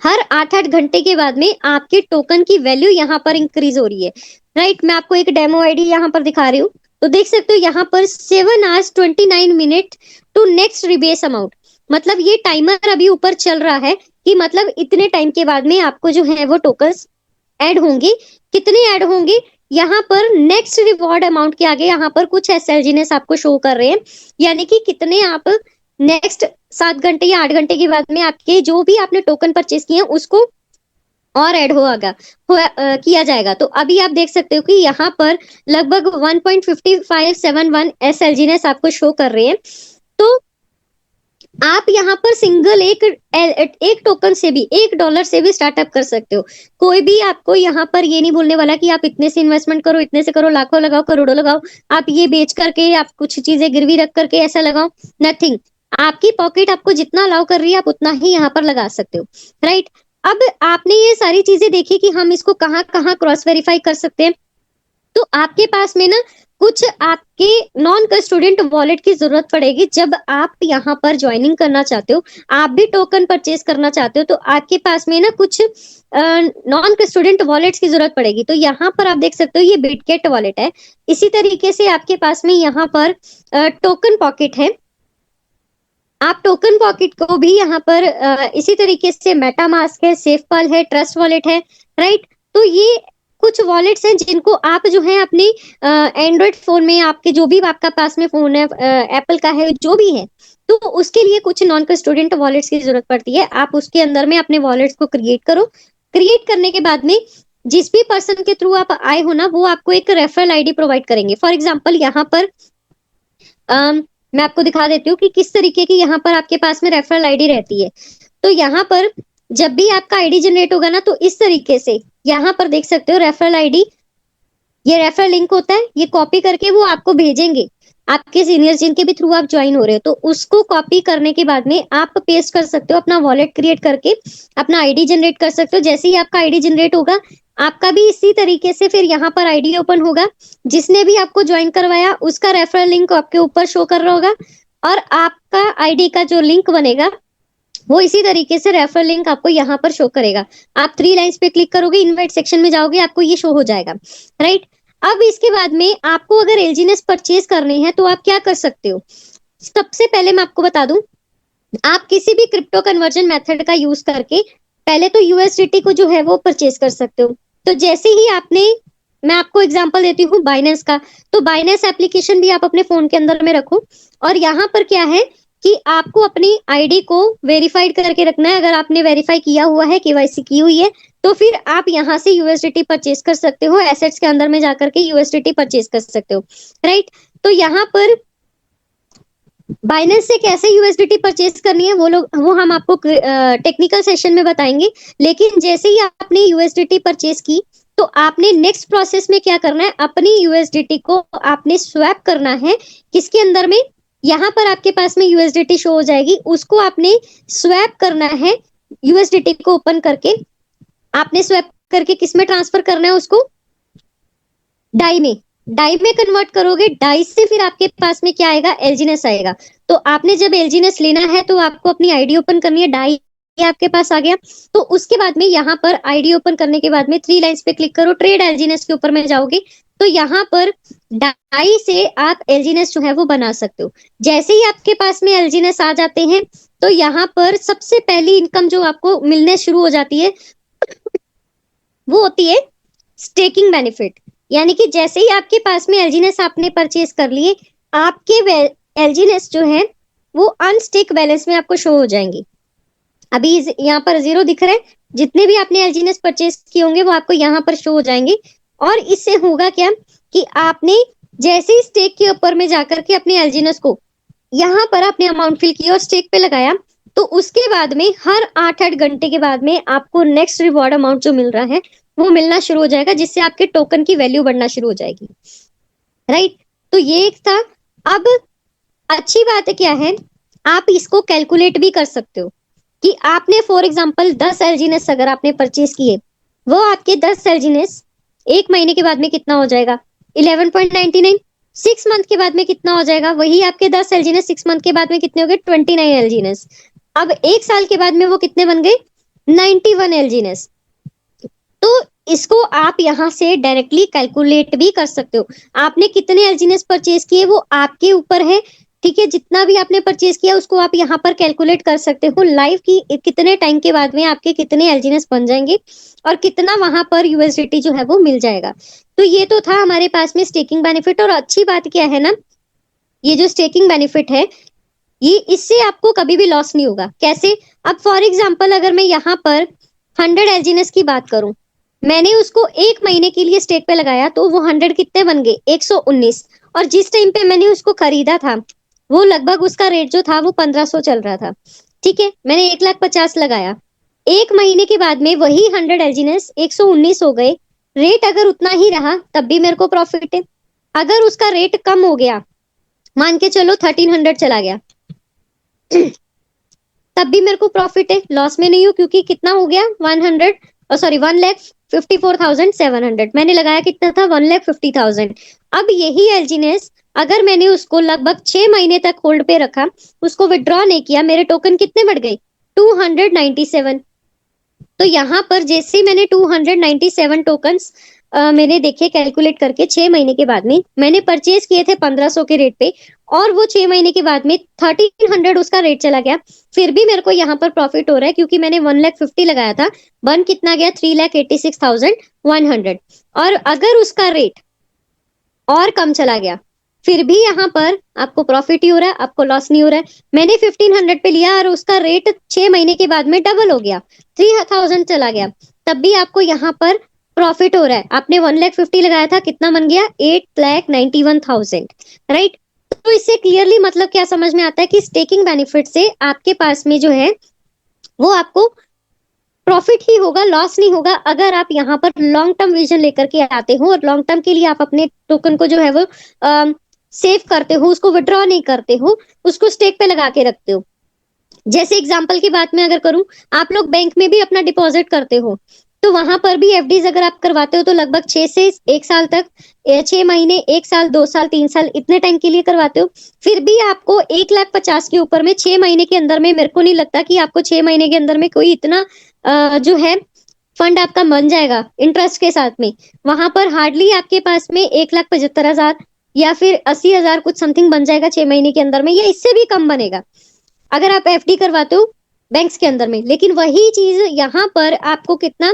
हर 8-8 घंटे के बाद में आपके टोकन की वैल्यू यहाँ पर इंक्रीज हो रही है, राइट। मैं आपको एक डेमो आईडी यहाँ पर दिखा रही हूँ, तो देख सकते हो यहाँ पर 7 hours 29 minute to next rebase amount. मतलब ये टाइमर अभी ऊपर चल रहा है कि मतलब इतने टाइम के बाद में आपको जो है वो टोकन्स ऐड होंगे। कितने ऐड होंगे, यहाँ पर नेक्स्ट रिवॉर्ड अमाउंट के आगे यहाँ पर कुछ एसएलजीनेस आपको शो कर रहे हैं, यानी कि कितने आप नेक्स्ट 7 घंटे या 8 घंटे के बाद में आपके जो भी आपने टोकन परचेज किए हैं उसको और ऐड किया जाएगा। तो अभी आप देख सकते हो कि यहाँ पर लगभग 1.5571 एसएलजीनेस आपको शो कर रहे हैं। तो आप यहाँ पर सिंगल एक टोकन से भी $1 से भी स्टार्टअप कर सकते हो। कोई भी आपको यहाँ पर ये नहीं बोलने वाला कि आप इतने से इन्वेस्टमेंट करो, इतने से करो, लाखों लगाओ, करोड़ों लगाओ, आप ये बेच करके आप कुछ चीजें गिरवी रख करके ऐसा लगाओ, नथिंग। आपकी पॉकेट आपको जितना अलाउ कर रही है आप उतना ही यहाँ पर लगा सकते हो, राइट। अब आपने ये सारी चीजें देखी कि हम इसको कहाँ कहाँ क्रॉस वेरीफाई कर सकते हैं। तो आपके पास में ना कुछ आपके नॉन कस्टोडियन वॉलेट की जरूरत पड़ेगी जब आप यहाँ पर ज्वाइनिंग करना चाहते हो, आप भी टोकन परचेज करना चाहते हो, तो आपके पास में ना कुछ नॉन कस्टोडियन वॉलेट्स की जरूरत पड़ेगी। तो यहाँ पर आप देख सकते हो ये बिटगेट वॉलेट है। इसी तरीके से आपके पास में यहाँ पर टोकन पॉकेट है। आप टोकन पॉकेट को भी यहाँ पर इसी तरीके से मेटामास्क है, सेफपाल है, ट्रस्ट वॉलेट है, राइट। तो ये कुछ वॉलेट्स हैं जिनको आप जो है अपने एंड्रॉइड फोन में, आपके जो भी आपका पास में फोन है, एप्पल का है, जो भी है, तो उसके लिए कुछ नॉन कस्टोडियन वॉलेट्स की जरूरत पड़ती है। आप उसके अंदर में अपने वॉलेट्स को क्रिएट करो। क्रिएट करने के बाद में जिस भी पर्सन के थ्रू आप आए हो ना, वो आपको एक रेफरल आईडी प्रोवाइड करेंगे। फॉर एग्जाम्पल यहाँ पर मैं आपको दिखा देती हूँ कि किस तरीके की यहाँ पर आपके पास में रेफरल आईडी रहती है। तो यहाँ पर जब भी आपका आईडी जनरेट होगा ना, तो इस तरीके से यहाँ पर देख सकते हो रेफरल आईडी, ये रेफरल लिंक होता है, ये कॉपी करके वो आपको भेजेंगे आपके सीनियर्स जिनके भी थ्रू आप ज्वाइन हो रहे हो। तो उसको कॉपी करने के बाद में आप पेस्ट कर सकते हो, अपना वॉलेट क्रिएट करके अपना आईडी जनरेट कर सकते हो। जैसे ही आपका आईडी जनरेट होगा, आपका भी इसी तरीके से फिर यहाँ पर आईडी ओपन होगा। जिसने भी आपको ज्वाइन करवाया उसका रेफरल लिंक आपके ऊपर शो कर रहा होगा, और आपका आईडी का जो लिंक बनेगा वो इसी तरीके से रेफरल लिंक आपको यहाँ पर शो करेगा। आप 3 लाइंस पे क्लिक करोगे, इनवाइट सेक्शन में जाओगे, आपको ये शो हो जाएगा, राइट। अब इसके बाद में आपको अगर एलजीनेस परचेज करनी है तो आप क्या कर सकते हो। सबसे पहले मैं आपको बता दूं, आप किसी भी क्रिप्टो कन्वर्जन मेथड का यूज करके पहले तो यूएसडीटी को जो है वो परचेज कर सकते हो। तो जैसे ही मैं आपको एग्जांपल देती हूँ बाइनेंस का। तो बाइनेंस एप्लीकेशन भी आप अपने फोन के अंदर में रखो, और यहाँ पर क्या है कि आपको अपनी आईडी को वेरीफाइड करके रखना है। अगर आपने वेरीफाई किया हुआ है, केवाईसी की हुई है, तो फिर आप यहाँ से यूएसडीटी परचेज कर सकते हो। एसेट्स के अंदर में जाकर के यूएसडीटी परचेज कर सकते हो, राइट। तो यहाँ पर बाइनेंस से कैसे यूएसडीटी परचेज करनी है वो हम आपको टेक्निकल सेशन में बताएंगे। लेकिन जैसे ही आपने यूएसडीटी परचेज की, तो आपने नेक्स्ट प्रोसेस में क्या करना है, अपनी यूएसडीटी को आपने स्वैप करना है। किसके अंदर में, यहाँ पर आपके पास में यूएसडीटी शो हो जाएगी, उसको आपने स्वैप करना है। यूएसडीटी को ओपन करके आपने स्वैप करके किस में ट्रांसफर करना है, उसको डाई में कन्वर्ट करोगे। डाई से फिर आपके पास में क्या आएगा, एलजीनेस आएगा। तो आपने जब एलजीनेस लेना है तो आपको अपनी आईडी ओपन करनी है, डाई ये आपके पास आ गया। तो उसके बाद में यहाँ पर आईडी ओपन करने के बाद में 3 लाइंस पे क्लिक करो, ट्रेड एलजीनेस के ऊपर में जाओगे तो यहाँ पर डाई से आप एलजीनेस जो है वो बना सकते हो। जैसे ही आपके पास में एलजीनेस आ जाते हैं तो यहाँ पर सबसे पहली इनकम जो आपको मिलने शुरू हो जाती है वो होती है स्टेकिंग बेनिफिट। यानी कि जैसे ही आपके पास में एलजीनेस आपने परचेज कर लिए, आपके एलजीनेस जो है वो अनस्टेक बैलेंस में आपको शो हो जाएंगी। अभी यहाँ पर 0 दिख रहा है, जितने भी आपने एलजीनेस परचेज किए होंगे वो आपको यहाँ पर शो हो जाएंगे। और इससे होगा क्या कि आपने जैसे ही स्टेक के ऊपर में जाकर के अपने एलजीनेस को यहाँ पर आपने अमाउंट फिल किया और स्टेक पे लगाया, तो उसके बाद में हर 8-8 घंटे के बाद में आपको नेक्स्ट रिवॉर्ड अमाउंट जो मिल रहा है वो मिलना शुरू हो जाएगा, जिससे आपके टोकन की वैल्यू बढ़ना शुरू हो जाएगी। राइट, तो ये एक था। अब अच्छी बात है क्या है, आप इसको कैलकुलेट भी कर सकते हो कि आपने फॉर एग्जांपल 10 एलजीनेस अगर आपने परचेज किए, वो आपके 10 एलजीनेस एक महीने के बाद में कितना हो जाएगा 11.99। 6 मंथ के बाद में कितना हो जाएगा, वही आपके 10 एलजीनेस 6 मंथ के बाद में कितने हो गए 29 एलजीनेस। अब एक साल के बाद में वो कितने बन गए 91 एलजीनेस। तो इसको आप यहाँ से डायरेक्टली कैलकुलेट भी कर सकते हो। आपने कितने एलजीनेस परचेज किए वो आपके ऊपर है, ठीक है। जितना भी आपने परचेज किया उसको आप यहाँ पर कैलकुलेट कर सकते हो लाइव की कितने टाइम के बाद में आपके कितने एलजीनेस बन जाएंगे और कितना वहां पर यूएसडीटी जो है वो मिल जाएगा। तो ये तो था हमारे पास में स्टेकिंग बेनिफिट। और अच्छी बात क्या है ना, ये जो स्टेकिंग बेनिफिट है ये इससे आपको कभी भी लॉस नहीं होगा। कैसे, अब फॉर एग्जाम्पल अगर मैं यहाँ पर 100 एलजीनेस की बात करूं, मैंने उसको एक महीने के लिए स्टेक पे लगाया तो वो 100 कितने बन गए 119। और जिस टाइम पे मैंने उसको खरीदा था वो लगभग उसका रेट जो था वो 1500 चल रहा था, ठीक है। मैंने 1,50,000 लगाया, एक महीने के बाद में वही 100 एलजीनेस 119 हो गए। रेट अगर उतना ही रहा तब भी मेरे को प्रॉफिट है। अगर उसका रेट कम हो गया, मान के चलो 1300 चला गया तब भी मेरे को प्रॉफिट है, लॉस में नहीं हूँ। क्योंकि कितना हो गया 1,54,700 मैंने लगाया कितना था 1,50,000। अब यही एलजीनेस अगर मैंने उसको लगभग 6 महीने तक होल्ड पे रखा, उसको विड्रॉ नहीं किया, मेरे टोकन कितने बढ़ गए 297। तो यहाँ पर जैसे मैंने 297 टोकन्स मैंने देखे कैलकुलेट करके 6 महीने के बाद में मैंने परचेज किए थे 1500 के रेट पे, और वो 6 महीने के बाद में 1300 उसका रेट चला गया, फिर भी मेरे को यहाँ पर प्रॉफिट हो रहा है क्योंकि मैंने 1,50,000 लगाया था, बन कितना गया 3,86,100। और अगर उसका रेट और कम चला गया फिर भी यहाँ पर आपको प्रॉफिट ही हो रहा है, आपको लॉस नहीं हो रहा है। मैंने 1500 पे लिया और उसका रेट 6 महीने के बाद में डबल हो गया 3,000 चला गया, तब भी आपको यहाँ पर प्रॉफिट हो रहा है। आपने 1,50,000 लगाया था, कितना बन गया 8,91,000। राइट, तो इससे क्लियरली मतलब क्या समझ में आता है कि स्टेकिंग बेनिफिट से आपके पास में जो है वो आपको प्रॉफिट ही होगा, लॉस नहीं होगा। अगर आप यहाँ पर लॉन्ग टर्म विजन लेकर के आते हो और लॉन्ग टर्म के लिए आप अपने टोकन को जो है वो सेव करते हो, उसको विड्रॉ नहीं करते हो, उसको स्टेक पे लगा के रखते हो। जैसे एग्जांपल की बात मैं अगर करूं, आप लोग बैंक में भी अपना डिपॉजिट करते हो, तो वहां पर भी एफडीज अगर आप करवाते हो तो लगभग 6 से 1 साल तक, 6 महीने, 1 साल, 2 साल, 3 साल इतने टाइम के लिए करवाते हो। फिर भी आपको 1,50,000 के ऊपर में 6 महीने के अंदर में, मेरे को नहीं लगता कि आपको 6 महीने के अंदर में कोई इतना जो है फंड आपका बन जाएगा इंटरेस्ट के साथ में। वहां पर हार्डली आपके पास में 1,75,000 या फिर 80,000 कुछ समथिंग बन जाएगा 6 महीने के अंदर में, या इससे भी कम बनेगा अगर आप एफडी करवाते हो बैंक्स के अंदर में। लेकिन वही चीज यहाँ पर आपको कितना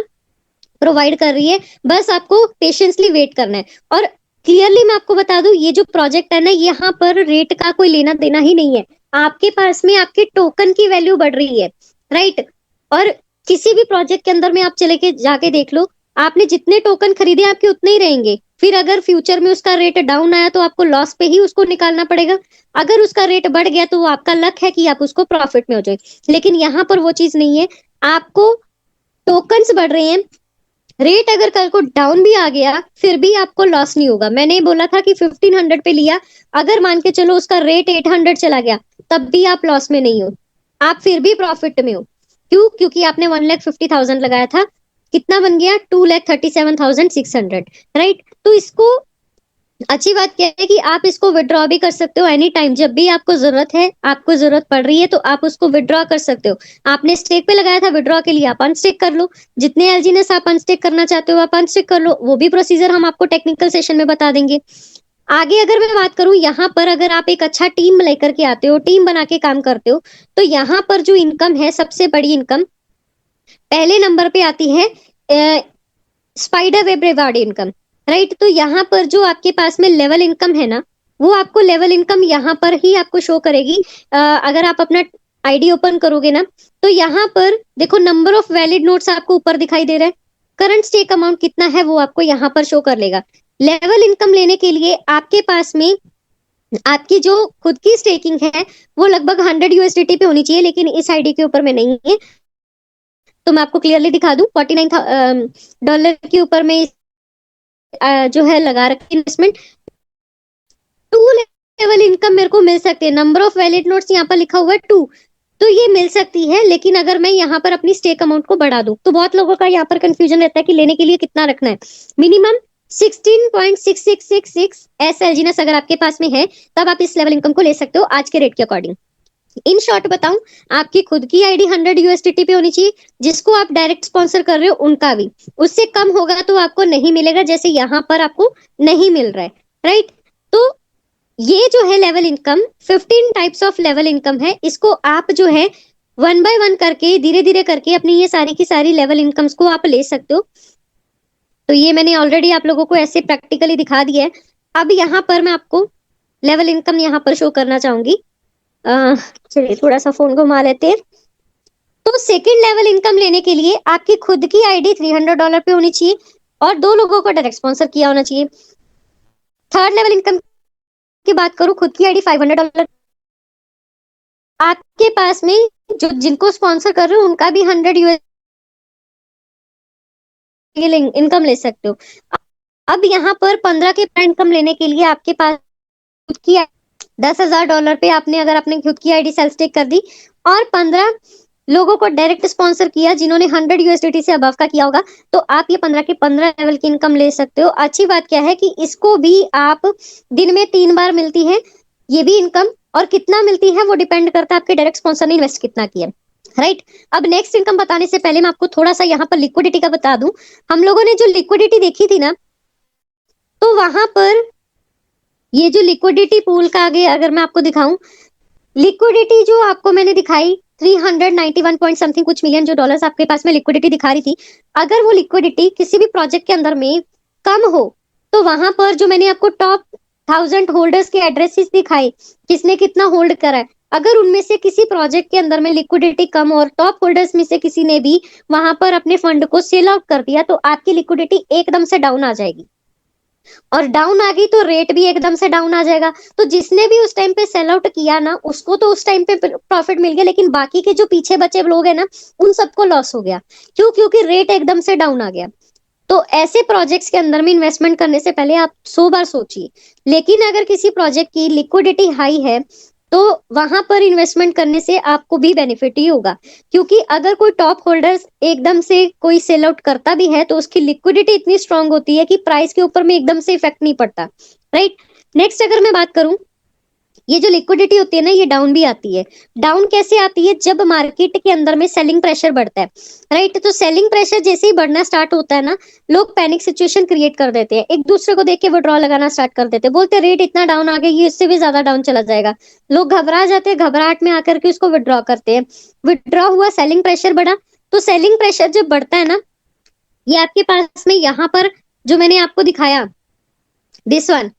प्रोवाइड कर रही है, बस आपको पेशेंसली वेट करना है। और क्लियरली मैं आपको बता दूं, ये जो प्रोजेक्ट है ना, यहाँ पर रेट का कोई लेना देना ही नहीं है। आपके पास में आपके टोकन की वैल्यू बढ़ रही है, राइट। और किसी भी प्रोजेक्ट के अंदर में आप चले के जाके देख लो, आपने जितने टोकन खरीदे आपके उतने ही रहेंगे। फिर अगर फ्यूचर में उसका रेट डाउन आया तो आपको लॉस पे ही उसको निकालना पड़ेगा। अगर उसका रेट बढ़ गया तो वो आपका लक है कि आप उसको प्रॉफिट में हो जाए। लेकिन यहाँ पर वो चीज नहीं है, आपको टोकन्स बढ़ रहे हैं, रेट अगर कल को डाउन भी आ गया फिर भी आपको लॉस नहीं होगा। मैंने बोला था कि 1500 पे लिया, अगर मान के चलो उसका रेट 800 चला गया तब भी आप लॉस में नहीं हो, आप फिर भी प्रॉफिट में हो। क्यों? क्योंकि आपने 1,50,000 लगाया था, कितना बन गया 2,37,600। राइट, तो इसको अच्छी बात क्या है कि आप इसको विड्रॉ भी कर सकते हो एनी टाइम, जब भी आपको जरूरत है, आपको जरूरत पड़ रही है तो आप उसको विड्रॉ कर सकते हो। आपने स्टेक पे लगाया था, विड्रॉ के लिए आप अनस्टेक कर लो। जितने एलजीनेस आप अनस्टेक करना चाहते हो आप अनस्टेक कर लो, वो भी प्रोसीजर हम आपको टेक्निकल सेशन में बता देंगे। आगे अगर मैं बात करूं, यहाँ पर अगर आप एक अच्छा टीम लेकर के आते हो, टीम बना के काम करते हो, तो यहाँ पर जो इनकम है, सबसे बड़ी इनकम पहले नंबर पे आती है spider web reward income. Right, तो यहाँ पर जो आपके पास में लेवल इनकम है ना, वो आपको लेवल इनकम यहाँ पर ही आपको शो करेगी। अगर आप अपना आईडी ओपन करोगे ना, तो यहाँ पर देखो नंबर ऑफ वैलिड नोट्स आपको ऊपर दिखाई दे रहा है, करंट स्टेक अमाउंट कितना है वो आपको यहाँ पर शो कर लेगा। लेवल इनकम लेने के लिए आपके पास में आपकी जो खुद की स्टेकिंग है वो लगभग 100 USDT पे होनी चाहिए, लेकिन इस आईडी के ऊपर में नहीं है, तो मैं आपको क्लियरली दिखा दूं। $49 के ऊपर में जो है लगा रखी इन्वेस्टमेंट। 2 लेवल इनकम मेरे को मिल सकती है, नंबर ऑफ वैलिड नोट्स यहाँ पर लिखा हुआ है 2, तो ये मिल सकती है। लेकिन अगर मैं यहाँ पर अपनी स्टेक अमाउंट को बढ़ा दूं, तो बहुत लोगों का यहाँ पर कंफ्यूजन रहता है कि लेने के लिए कितना रखना है। मिनिमम 16.6666 एसएलजीनेस अगर आपके पास में है, तब आप इस लेवल इनकम को ले सकते हो आज के रेट के अकॉर्डिंग। इन शॉर्ट बताऊं, आपकी खुद की आईडी 100 USDT पे होनी चाहिए, जिसको आप डायरेक्ट स्पॉन्सर कर रहे हो उनका भी। उससे कम होगा तो आपको नहीं मिलेगा, जैसे यहाँ पर आपको नहीं मिल रहा है। राइट, तो ये जो है level income, 15 types of level income है। इसको आप जो है 1 बाय 1 करके, धीरे धीरे करके अपनी ये सारी की सारी लेवल इनकम्स को आप ले सकते हो। तो ये मैंने ऑलरेडी आप लोगों को ऐसे प्रैक्टिकली दिखा दिया है। अब यहाँ पर मैं आपको लेवल इनकम यहाँ पर शो करना चाहूंगी। चलिए थोड़ा सा फोन घुमा लेते हैं। तो सेकंड लेवल इनकम लेने के लिए आपकी खुद की आईडी $300 पे होनी चाहिए और 2 लोगों को डायरेक्ट स्पॉन्सर किया होना चाहिए। थर्ड लेवल इनकम की बात करूं, खुद की आईडी $500, आपके पास में जो जिनको स्पॉन्सर कर रहे हो उनका भी 100 इनकम ले सकते हो। अब यहाँ पर 15 के इनकम लेने के लिए आपके पास खुद की $10,000 पे आपने अगर अपने खुद की आईडी सेल्फ स्टेक कर दी और 15 लोगों को डायरेक्ट स्पॉन्सर किया जिन्होंने 100 USDT से अबव का किया होगा, तो आप ये 15 के 15 लेवल की इनकम ले सकते हो। अच्छी बात क्या है कि इसको भी आप दिन में 3 बार मिलती है ये भी इनकम, और कितना मिलती है वो डिपेंड करता है आपके डायरेक्ट स्पॉन्सर ने इन्वेस्ट कितना किया। राइट, अब नेक्स्ट इनकम बताने से पहले मैं आपको थोड़ा सा यहाँ पर लिक्विडिटी का बता दूं। हम लोगों ने जो लिक्विडिटी देखी थी ना, तो वहां पर ये जो लिक्विडिटी पूल का आगे अगर मैं आपको दिखाऊं, लिक्विडिटी जो आपको मैंने दिखाई 391 पॉइंट समथिंग कुछ मिलियन जो डॉलर्स आपके पास में लिक्विडिटी दिखा रही थी, अगर वो लिक्विडिटी किसी भी प्रोजेक्ट के अंदर में कम हो, तो वहां पर जो मैंने आपको टॉप 1000 होल्डर्स के एड्रेसेस दिखाए, किसने कितना होल्ड करा है, अगर उनमें से किसी प्रोजेक्ट के अंदर में लिक्विडिटी कम और टॉप होल्डर्स में से किसी ने भी वहां पर अपने फंड को सेल आउट कर दिया, तो आपकी लिक्विडिटी एकदम से डाउन आ जाएगी, और डाउन आ गई तो रेट भी एकदम से डाउन आ जाएगा। तो जिसने भी उस टाइम पे सेल आउट किया ना, उसको तो उस टाइम पे प्रॉफिट मिल गया, लेकिन बाकी के जो पीछे बचे लोग हैं ना, उन सबको लॉस हो गया। क्यों? क्योंकि रेट एकदम से डाउन आ गया। तो ऐसे प्रोजेक्ट्स के अंदर में इन्वेस्टमेंट करने से पहले आप 100 बार सोचिए। लेकिन अगर किसी प्रोजेक्ट की लिक्विडिटी हाई है, तो वहां पर इन्वेस्टमेंट करने से आपको भी बेनिफिट ही होगा, क्योंकि अगर कोई टॉप होल्डर्स एकदम से कोई सेल आउट करता भी है, तो उसकी लिक्विडिटी इतनी स्ट्रांग होती है कि प्राइस के ऊपर में एकदम से इफेक्ट नहीं पड़ता। राइट, नेक्स्ट अगर मैं बात करूं, ये जो लिक्विडिटी होती है ना, ये डाउन भी आती है। डाउन कैसे आती है? जब मार्केट के अंदर में सेलिंग प्रेशर बढ़ता है। राइट, तो सेलिंग प्रेशर जैसे ही बढ़ना स्टार्ट होता है ना, लोग पैनिक सिचुएशन क्रिएट कर देते हैं, एक दूसरे को देख के विड्रॉ लगाना स्टार्ट कर देते हैं, बोलते हैं रेट इतना डाउन आ गया, ये इससे भी ज्यादा डाउन चला जाएगा। लोग घबरा जाते हैं, घबराहट में आकर के उसको विड्रॉ करते हैं। विड्रॉ हुआ, सेलिंग प्रेशर बढ़ा, तो सेलिंग प्रेशर जब बढ़ता है ना, ये आपके पास में यहाँ पर जो मैंने आपको दिखाया दिस वन,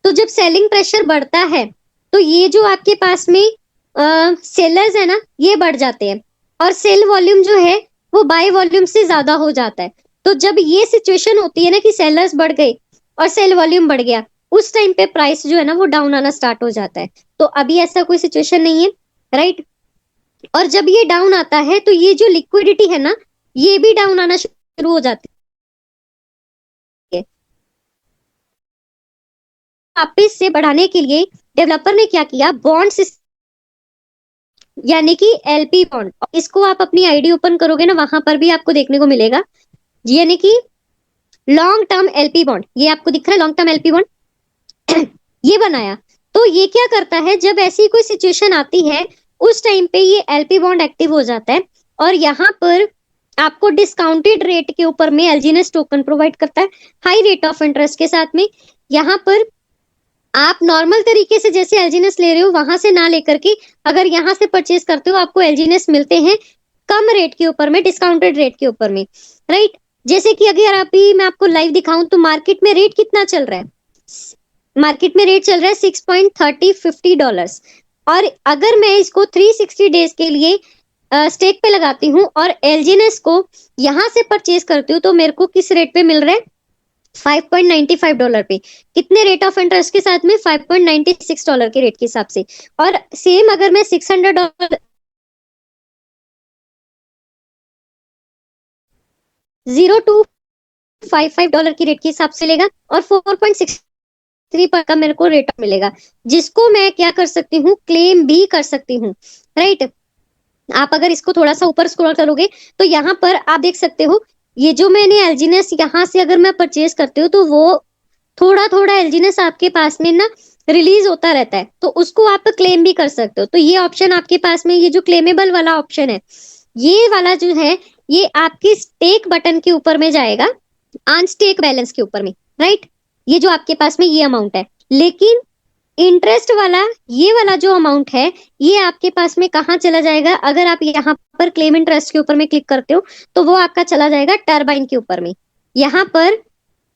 तो जब सेलिंग प्रेशर बढ़ता है, तो ये जो आपके पास में सेलर्स है ना, ये बढ़ जाते हैं, और सेल वॉल्यूम जो है वो बाय वॉल्यूम से ज्यादा हो जाता है। तो जब ये सिचुएशन होती है ना कि सेलर्स बढ़ गए और सेल वॉल्यूम बढ़ गया, उस टाइम पे प्राइस जो है ना वो डाउन आना स्टार्ट हो जाता है। तो अभी ऐसा कोई सिचुएशन नहीं है। राइट, और जब ये डाउन आता है, तो ये जो लिक्विडिटी है ना, ये भी डाउन आना शुरू हो जाती है। वापस से बढ़ाने के लिए डेवलपर ने क्या किया, बॉन्ड्स यानी कि एलपी बॉन्ड, इसको आप अपनी आईडी ओपन करोगे ना, वहां पर भी आपको देखने को मिलेगा, यानी कि लॉन्ग टर्म एलपी बॉन्ड, ये आपको दिख रहा है लॉन्ग टर्म एलपी बॉन्ड। ये बनाया। तो ये क्या करता है, जब ऐसी कोई सिचुएशन आती है उस टाइम पे ये एलपी बॉन्ड एक्टिव हो जाता है और यहाँ पर आपको डिस्काउंटेड रेट के ऊपर में एलजीएनएस टोकन प्रोवाइड करता है हाई रेट ऑफ इंटरेस्ट के साथ में। यहाँ पर आप नॉर्मल तरीके से जैसे एलजीएनएस ले रहे हो वहां से ना लेकर के अगर यहाँ से परचेज करते हो आपको एलजीएनएस मिलते हैं कम रेट के ऊपर में, डिस्काउंटेड रेट के ऊपर में, राइट। जैसे कि अगर अभी मैं आपको लाइव दिखाऊं तो मार्केट में रेट कितना चल रहा है, मार्केट में रेट चल रहा है $6.30 और अगर मैं इसको 360 डेज के लिए स्टेक पे लगाती हूँ और एलजीएनएस को यहाँ से परचेज करती हूँ तो मेरे को किस रेट पे मिल रहा है, $5.95 पे। कितने रेट ऑफ इंटरेस्ट के साथ में, $5.96 के रेट के हिसाब से। और सेम अगर मैं $600 $0.255 की रेट के हिसाब से लेगा और 4.63 पर का मेरे को रेट मिलेगा, जिसको मैं क्या कर सकती हूँ, क्लेम भी कर सकती हूँ, राइट। आप अगर इसको थोड़ा सा ऊपर स्क्रॉल करोगे तो यहाँ पर आप देख सकते हो ये जो मैंने एलजीएनएस यहाँ से अगर मैं परचेज करती हूँ तो वो थोड़ा थोड़ा एलजीएनएस आपके पास में ना रिलीज होता रहता है, तो उसको आप क्लेम भी कर सकते हो। तो ये ऑप्शन आपके पास में, ये जो क्लेमेबल वाला ऑप्शन है, ये वाला जो है ये आपकी स्टेक बटन के ऊपर में जाएगा, अनस्टेक बैलेंस के ऊपर में, राइट। ये जो आपके पास में ये अमाउंट है, लेकिन इंटरेस्ट वाला ये वाला जो अमाउंट है ये आपके पास में कहाँ चला जाएगा, अगर आप यहाँ पर क्लेम इंटरेस्ट के ऊपर में क्लिक करते हो तो वो आपका चला जाएगा टरबाइन के ऊपर में। यहाँ पर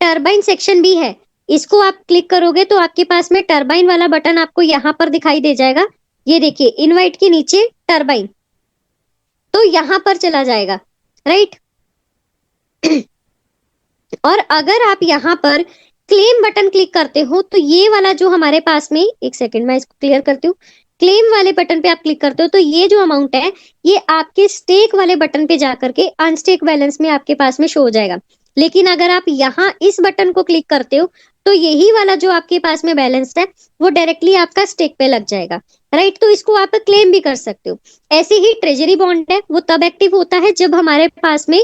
टरबाइन सेक्शन भी है, इसको आप क्लिक करोगे तो आपके पास में टरबाइन वाला बटन आपको यहाँ पर दिखाई दे जाएगा। ये देखिए इनवाइट के नीचे टरबाइन, तो यहाँ पर चला जाएगा, राइट। और अगर आप यहाँ पर क्लेम बटन क्लिक करते हो तो ये वाला जो हमारे पास में, एक सेकंड मैं इसको क्लियर करती हूँ, क्लेम वाले बटन पे आप क्लिक करते हो तो ये जो अमाउंट है ये आपके स्टेक वाले बटन पे जाकर के अनस्टेक बैलेंस में आपके पास में शो हो जाएगा। लेकिन अगर आप यहाँ इस बटन को क्लिक करते हो तो यही वाला जो आपके पास में बैलेंस है वो डायरेक्टली आपका स्टेक पे लग जाएगा, राइट। तो इसको आप क्लेम भी कर सकते हो। ऐसे ही ट्रेजरी बॉन्ड है, वो तब एक्टिव होता है जब हमारे पास में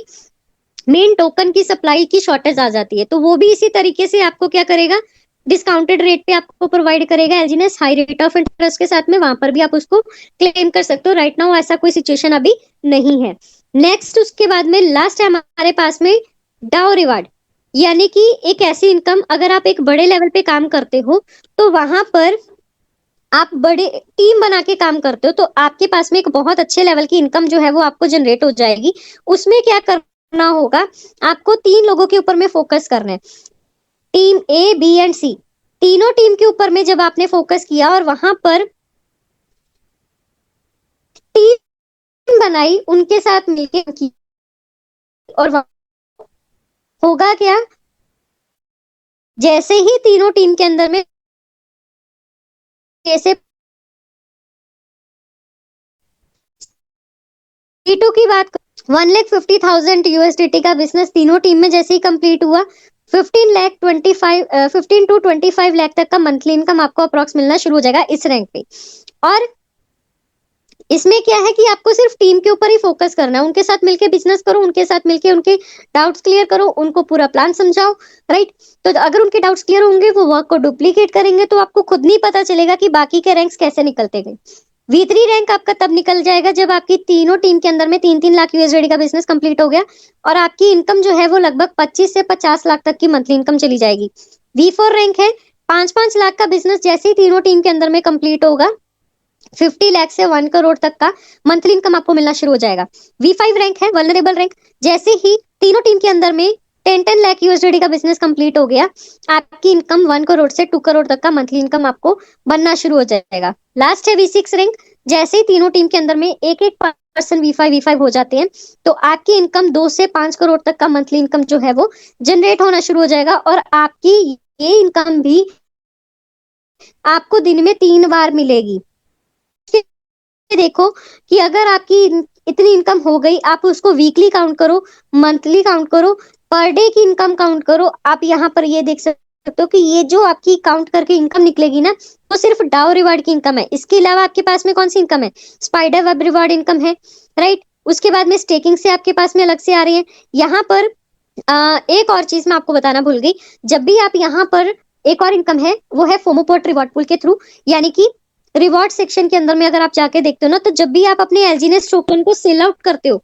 मेन टोकन की सप्लाई की शॉर्टेज आ जाती है, तो वो भी इसी तरीके से आपको क्या करेगा, डिस्काउंटेड रेट पे आपको प्रोवाइड करेगा एलजीएनएस हाई रेट ऑफ इंटरेस्ट के साथ में, वहां पर भी आप उसको क्लेम कर सकते हो। राइट नाउ ऐसा कोई सिचुएशन अभी नहीं है। नेक्स्ट उसके बाद में लास्ट है हमारे पास में डाउ रिवार्ड, यानी कि एक ऐसी इनकम, अगर आप एक बड़े लेवल पे काम करते हो तो वहां पर आप बड़े टीम बना के काम करते हो तो आपके पास में एक बहुत अच्छे लेवल की इनकम जो है वो आपको जनरेट हो जाएगी। उसमें क्या करना होगा, आपको 3 लोगों के ऊपर में फोकस करना है, टीम ए बी एंड सी, तीनों टीम के ऊपर में जब आपने फोकस किया और वहां पर टीम बनाई, उनके साथ मिलके की, और होगा क्या, जैसे ही तीनों टीम के अंदर में जैसे T2 की बात, 1,50,000 यूएसडीटी का बिजनेस तीनों टीम में जैसे ही कंप्लीट हुआ, 15 टू 25 लाख तक का मंथली इनकम आपको अप्रॉक्स मिलना शुरू हो जाएगा इस रैंक पे। और इसमें क्या है कि आपको सिर्फ टीम के ऊपर ही फोकस करना है, उनके साथ मिलके बिजनेस करो, उनके साथ मिलके उनके डाउट्स क्लियर करो, उनको पूरा प्लान समझाओ, राइट। तो अगर उनके डाउट्स क्लियर होंगे, वो वर्क को डुप्लीकेट करेंगे तो आपको खुद नहीं पता चलेगा कि बाकी के रैंक्स कैसे निकलते गए। V3 रैंक आपका तब निकल जाएगा जब आपकी तीनों टीम के अंदर में 3-3 लाख यूएसडी का बिजनेस कंप्लीट हो गया और आपकी इनकम जो है वो लगभग 25 से 50 लाख तक की मंथली इनकम चली जाएगी। V4 रैंक है 5-5 लाख का बिजनेस जैसे ही तीनों टीम के अंदर में कंप्लीट होगा, 50 लाख से 1 करोड़ तक का मंथली इनकम आपको मिलना शुरू हो जाएगा। V5 रैंक है वल्नरेबल रैंक, जैसे ही तीनों टीम के अंदर में 10-10 लाख यूएसडी का बिजनेस कंप्लीट हो गया, आपकी इनकम 1 करोड़ से 2 करोड़ तक का मंथली इनकम आपको बनना शुरू हो जाएगा। लास्ट है V6 रैंक, जैसे ही तीनों टीम के अंदर में एक पर्सन V5 हो जाते हैं तो आपकी इनकम 2 से 5 करोड़ तक का मंथली इनकम जो है वो जनरेट होना शुरू हो जाएगा और आपकी ये इनकम भी आपको दिन में 3 बार मिलेगी। देखो कि अगर आपकी इतनी इनकम हो गई, आप उसको वीकली काउंट करो, मंथली काउंट करो, पर डे की इनकम काउंट करो, आप यहाँ पर ये देख सकते हो कि ये जो आपकी काउंट करके इनकम निकलेगी ना, वो सिर्फ डाउ रिवार्ड की इनकम है। इसके अलावा आपके पास में कौन सी इनकम है, स्पाइडर वेब रिवार्ड इनकम है, राइट। उसके बाद में स्टेकिंग से आपके पास में अलग से आ रही है। यहाँ पर एक और चीज मैं आपको बताना भूल गई, जब भी आप यहाँ पर एक और इनकम है, वो है फोमोपोर्ट रिवॉर्ड पूल के थ्रू, यानी कि रिवॉर्ड सेक्शन के अंदर में अगर आप जाके देखते हो ना, तो जब भी आप अपने एलजीएनएस टोकन को सेल आउट करते हो,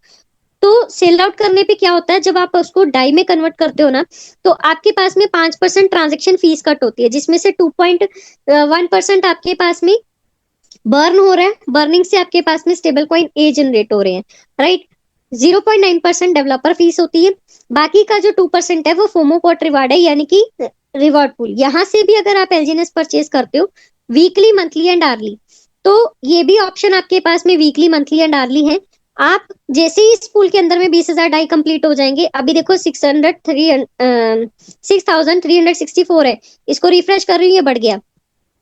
तो सेल आउट करने पे क्या होता है, जब आप उसको डाई में कन्वर्ट करते हो ना, तो आपके पास में 5% ट्रांजेक्शन फीस कट होती है, जिसमें से 2.1% आपके पास में बर्न हो रहा है, बर्निंग से आपके पास में स्टेबल कॉइन ए जनरेट हो रहे हैं, राइट। 0.9% डेवलपर फीस होती है, बाकी का जो 2% है वो फोमोपोर्ट रिवार्ड है, यानी कि रिवॉर्ड पूल। यहाँ से भी अगर आप एलजीएनएस परचेज करते हो वीकली, मंथली एंड आर्ली, तो ये भी ऑप्शन आपके पास में वीकली, मंथली एंड आर्ली है। आप जैसे ही इस पूल के अंदर में 20,000 डाई कंप्लीट हो जाएंगे, अभी देखो 6,364 है, इसको रिफ्रेश कर रही हूँ, ये बढ़ गया।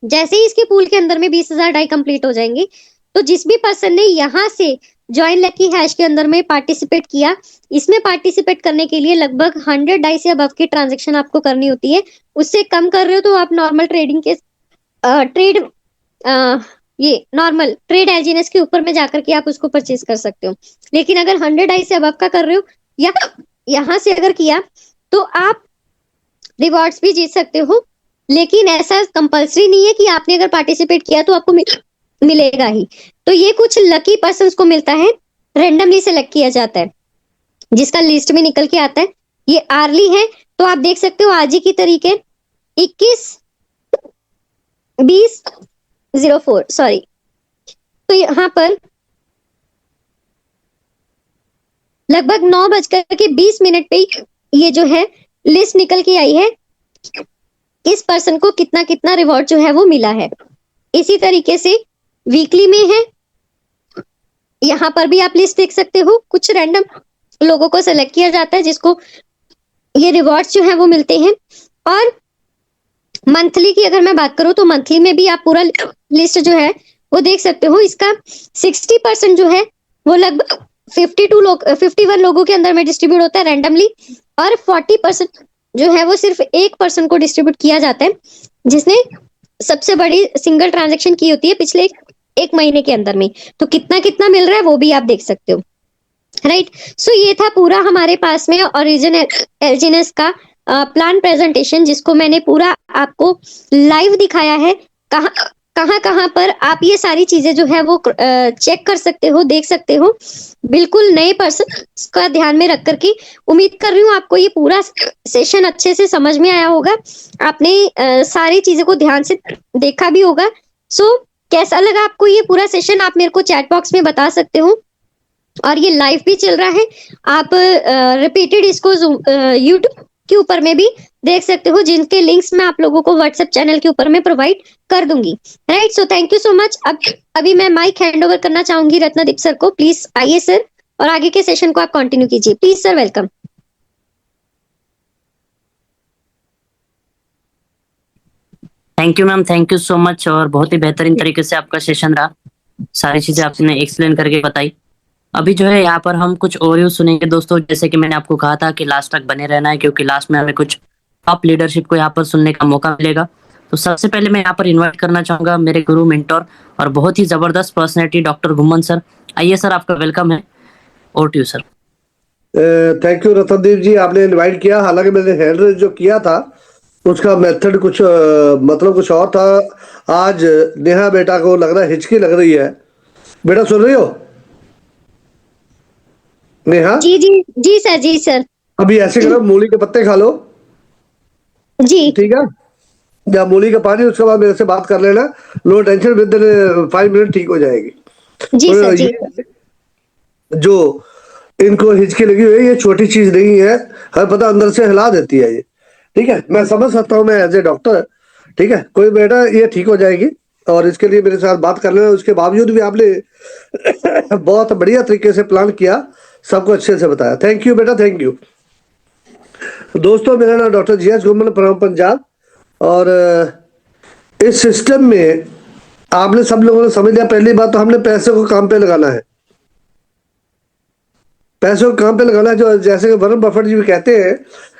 जैसे ही इसके पूल के अंदर में 20,000 डाई कंप्लीट हो जाएंगे, तो जिस भी पर्सन ने यहाँ से ज्वाइन लकी हैश के अंदर में पार्टिसिपेट किया, इसमें पार्टिसिपेट करने के लिए लगभग 100 डाई से अबव की ट्रांजेक्शन आपको करनी होती है। उससे कम कर रहे हो तो आप नॉर्मल ट्रेडिंग के ट्रेड ये नॉर्मल ट्रेड एलजीएनएस के ऊपर में जाकर के आप उसको परचेज कर सकते हो। लेकिन अगर 100 डाई से अबव का कर रहे हो या यहाँ से अगर किया, तो आप रिवॉर्ड्स भी जीत सकते हो। लेकिन ऐसा कंपल्सरी नहीं है कि आपने अगर पार्टिसिपेट किया तो आपको मिलेगा ही। तो ये कुछ लकी पर्सन्स को मिलता है, रेंडमली सेलेक्ट किया जाता है, जिसका लिस्ट में निकल के आता है। ये आर्ली है, तो आप देख सकते हो आज ही की तरीके 21/20/04 सॉरी। तो यहाँ पर लगभग 9:20 पे ये जो है लिस्ट निकल के आई है, किस पर्सन को कितना कितना रिवॉर्ड जो है वो मिला है। इसी तरीके से वीकली में है, यहाँ पर भी आप लिस्ट देख सकते हो। कुछ रैंडम लोगों को सेलेक्ट किया जाता है जिसको ये रिवॉर्ड्स जो है वो मिलते हैं। और मंथली की अगर मैं बात करूं, तो मंथली में भी आप पूरा लिस्ट जो है वो देख सकते हो। इसका 60% जो है वो लगभग 51 लोगों के अंदर में डिस्ट्रीब्यूट होता है रैंडमली, और 40% जो है वो सिर्फ एक पर्सन को डिस्ट्रीब्यूट किया जाता है, जिसने सबसे बड़ी सिंगल ट्रांजैक्शन की होती है पिछले एक महीने के अंदर में। तो कितना कितना मिल रहा है वो भी आप देख सकते हो, राइट। सो ये था पूरा हमारे पास में ओरिजिन एलजीएनएस का प्लान प्रेजेंटेशन, जिसको मैंने पूरा आपको लाइव दिखाया है। कहाँ पर आप ये सारी चीजें जो है वो चेक कर सकते हो, देख सकते हो, बिल्कुल नए पर्सन का ध्यान में रख करके। उम्मीद कर रही हूँ आपको ये पूरा सेशन अच्छे से समझ में आया होगा, आपने सारी चीजें को ध्यान से देखा भी होगा। सो कैसा लगा आपको ये पूरा सेशन, आप मेरे को चैट बॉक्स में बता सकते हो। और ये लाइव भी चल रहा है, आप रिपीटेड इसको यूट्यूब के ऊपर में भी देख सकते हो, जिनके लिंक्स मैं आप लोगों को व्हाट्सएप चैनल के ऊपर में प्रोवाइड कर दूंगी, right. So thank you so much. अभी मैं माइक हैंड ओवर करना चाहूंगी रत्नदीप सर को। प्लीज आइए सर, और आगे के सेशन को आप कंटिन्यू कीजिए, please sir, welcome. Thank you ma'am, thank you so much. और बहुत ही बेहतरीन तरीके से आपका सेशन रहा, सारी चीजें आपने एक्सप्लेन करके बताई। अभी जो है यहाँ पर हम कुछ ओवरव्यू सुनेंगे दोस्तों। जैसे कि मैंने आपको कहा था कि लास्ट तक बने रहना है, क्योंकि लास्ट में हमें कुछ टॉप लीडरशिप को यहाँ पर सुनने का मौका मिलेगा। तो सबसे पहले मैं यहाँ पर इन्वाइट करना चाहूंगा मेरे गुरु, मेंटोर और बहुत ही जबरदस्त पर्सनैलिटी डॉक्टर घुमन सर। आइए सर, आपका वेलकम है, over to you sir. Thank you Ratandeep ji, आपने इनवाइट किया। हालांकि मैंने हैंड रेज जो किया था उसका मेथड कुछ मतलब कुछ और था। आज नेहा बेटा को लग रहा है हिचकी लग रही है। बेटा सुन रही हो नेहा? जी जी जी सर, जी सर। अभी ऐसे करो, मूली के पत्ते खा लो, जी ठीक है, या मूली का पानी, उसके बाद मेरे से बात कर लेना। नो टेंशन, विद 5 मिनट ठीक हो जाएगी। जी तो सर, जी ये जो इनको हिचकी लगी हुई है, ये छोटी चीज नहीं है, हर पता अंदर से हिला देती है ये, ठीक है। मैं समझ सकता हूँ, मैं एज ए डॉक्टर, ठीक है। कोई बेटा ये ठीक हो जाएगी, और इसके लिए मेरे साथ बात कर लेना। उसके बावजूद भी आपने बहुत बढ़िया तरीके से प्लान किया, सबको अच्छे से बताया। थैंक यू बेटा, थैंक यू। दोस्तों, मेरा नाम डॉक्टर जीएस घुमन फ्रॉम पंजाब। और इस सिस्टम में आपने सब लोगों ने समझ लिया। पहली बात तो हमने पैसे को काम पे लगाना है, पैसे को काम पे लगाना है। जो जैसे कि वरुण बफेट जी भी कहते हैं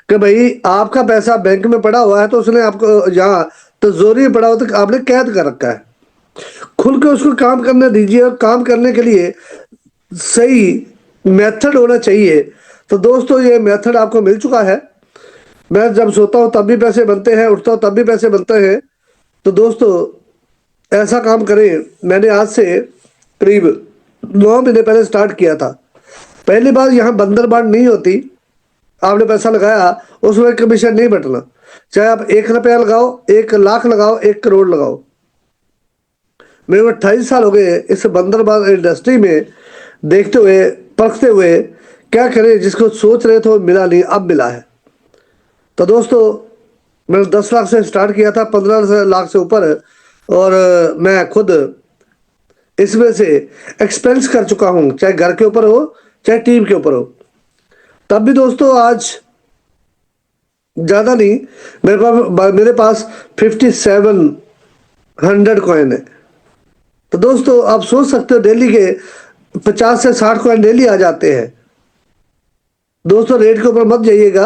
कि भाई आपका पैसा बैंक में पड़ा हुआ है, तो उसने आपको यहाँ तिजोरी में पड़ा हुआ तो आपने कैद कर रखा है। खुल के उसको काम करने दीजिए, और काम करने के लिए सही मेथड होना चाहिए। तो दोस्तों, ये मेथड आपको मिल चुका है। मैं जब सोता हूँ तब भी पैसे बनते हैं, उठता हूँ तब भी पैसे बनते हैं। तो दोस्तों ऐसा काम करें। मैंने आज से करीब 9 महीने पहले स्टार्ट किया था। पहली बार यहाँ बंदर बांट नहीं होती। आपने पैसा लगाया, उसमें कमीशन नहीं बटना, चाहे आप 1 रुपया लगाओ, 1 लाख लगाओ, 1 करोड़ लगाओ। मेरे को 28 साल हो गए इस बंदरबाज इंडस्ट्री में, देखते हुए, परखते हुए। क्या करें, जिसको सोच रहे थे वो मिला नहीं, अब मिला है। तो दोस्तों मैंने 10 लाख से स्टार्ट किया था, 15 लाख से ऊपर, और मैं खुद इसमें से एक्सपेंस कर चुका हूँ, चाहे घर के ऊपर हो चाहे टीम के ऊपर हो। तब भी दोस्तों आज ज़्यादा नहीं, मेरे पास 5700 कॉइन है। तो दोस्तों आप सोच सकते हो डेली के 50 से 60 कॉइन डेली आ जाते हैं। दोस्तों रेट के ऊपर मत जाइएगा।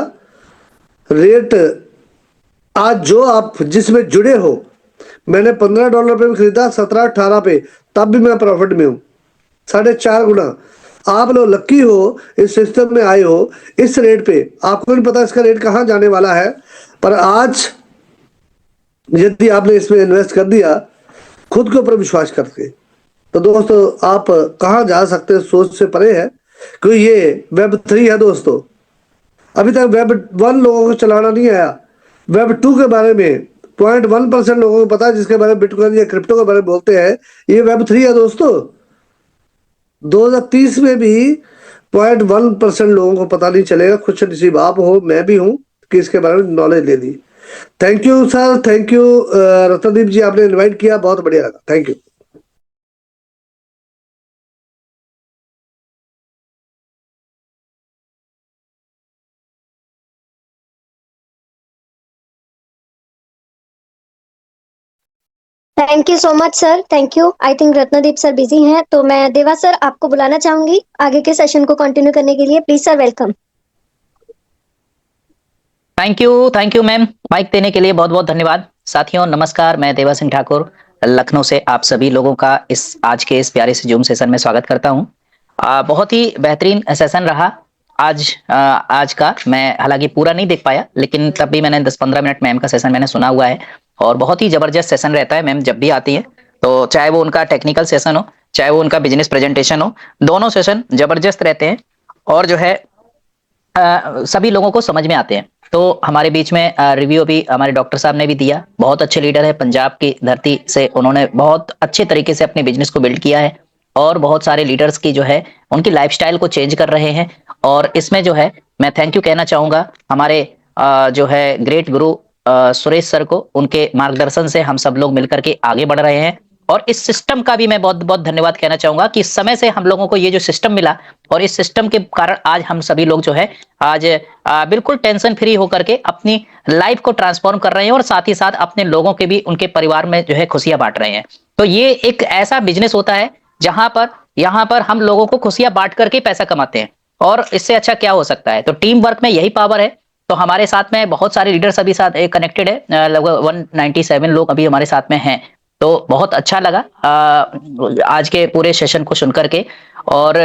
रेट आज जो आप जिसमें जुड़े हो, मैंने $15 पे भी खरीदा, 17-18 पे, तब भी मैं प्रॉफिट में हूँ, 4.5 गुना। आप लोग लक्की हो, इस सिस्टम में आए हो। इस रेट पे आपको नहीं पता इसका रेट कहाँ जाने वाला है, पर आज यदि आपने इसमें इन्वेस्ट कर दिया खुद के ऊपर विश्वास करके, तो दोस्तों आप कहाँ जा सकते हैं, सोच से परे है। क्योंकि ये Web3 है दोस्तों। अभी तक Web1 लोगों को चलाना नहीं आया। Web2 के बारे में 0.1% लोगों को पता है, जिसके बारे में बिटकॉइन या क्रिप्टो के बारे में बोलते हैं। ये Web3 है दोस्तों। 2030 में भी 0.1% लोगों को पता नहीं चलेगा। खुश नसीब आप हो, मैं भी हूँ, कि इसके बारे में नॉलेज ले ली। Thank you sir, thank you Ratandeep ji, आपने इनवाइट किया, बहुत बढ़िया लगा, thank you. Thank you so much sir, thank you. I think Ratandeep sir busy हैं, तो मैं देवा सर आपको बुलाना चाहूंगी आगे के सेशन को कंटिन्यू करने के लिए। Please sir, welcome. Thank you ma'am, mic देने के लिए बहुत बहुत धन्यवाद। साथियों नमस्कार, मैं देवा सिंह ठाकुर लखनऊ से आप सभी लोगों का इस आज के इस प्यारे से जूम सेशन में स्वागत करता हूं। बहुत ही बेहतरीन सेशन रहा आज का। मैं हालांकि पूरा नहीं देख पाया, लेकिन तब भी मैंने 10-15 मिनट मैम का सेशन मैंने सुना हुआ है, और बहुत ही जबरदस्त सेशन रहता है मैम जब भी आती है। तो चाहे वो उनका टेक्निकल सेशन हो, चाहे वो उनका बिजनेस प्रेजेंटेशन हो, दोनों सेशन जबरदस्त रहते हैं, और जो है सभी लोगों को समझ में आते हैं। तो हमारे बीच में रिव्यू भी हमारे डॉक्टर साहब ने भी दिया। बहुत अच्छे लीडर है, पंजाब की धरती से उन्होंने बहुत अच्छे तरीके से अपने बिजनेस को बिल्ड किया है, और बहुत सारे लीडर्स की जो है उनकी लाइफस्टाइल को चेंज कर रहे हैं। और इसमें जो है मैं थैंक यू कहना चाहूंगा हमारे जो है ग्रेट गुरु सुरेश सर को। उनके मार्गदर्शन से हम सब लोग मिलकर के आगे बढ़ रहे हैं, और इस सिस्टम का भी मैं बहुत बहुत धन्यवाद कहना चाहूंगा कि इस समय से हम लोगों को ये जो सिस्टम मिला, और इस सिस्टम के कारण आज हम सभी लोग जो है आज बिल्कुल टेंशन फ्री होकर के अपनी लाइफ को ट्रांसफॉर्म कर रहे हैं, और साथ ही साथ अपने लोगों के भी उनके परिवार में जो है खुशियां बांट रहे हैं। तो ये एक ऐसा बिजनेस होता है जहां पर यहाँ पर हम लोगों को खुशियां बांट करके पैसा कमाते हैं, और इससे अच्छा क्या हो सकता है। तो टीम वर्क में यही पावर है। तो हमारे साथ में बहुत सारे लीडर्स अभी साथ कनेक्टेड है, लगभग 197 लोग अभी हमारे साथ में हैं। तो बहुत अच्छा लगा आज के पूरे सेशन को सुनकर के। और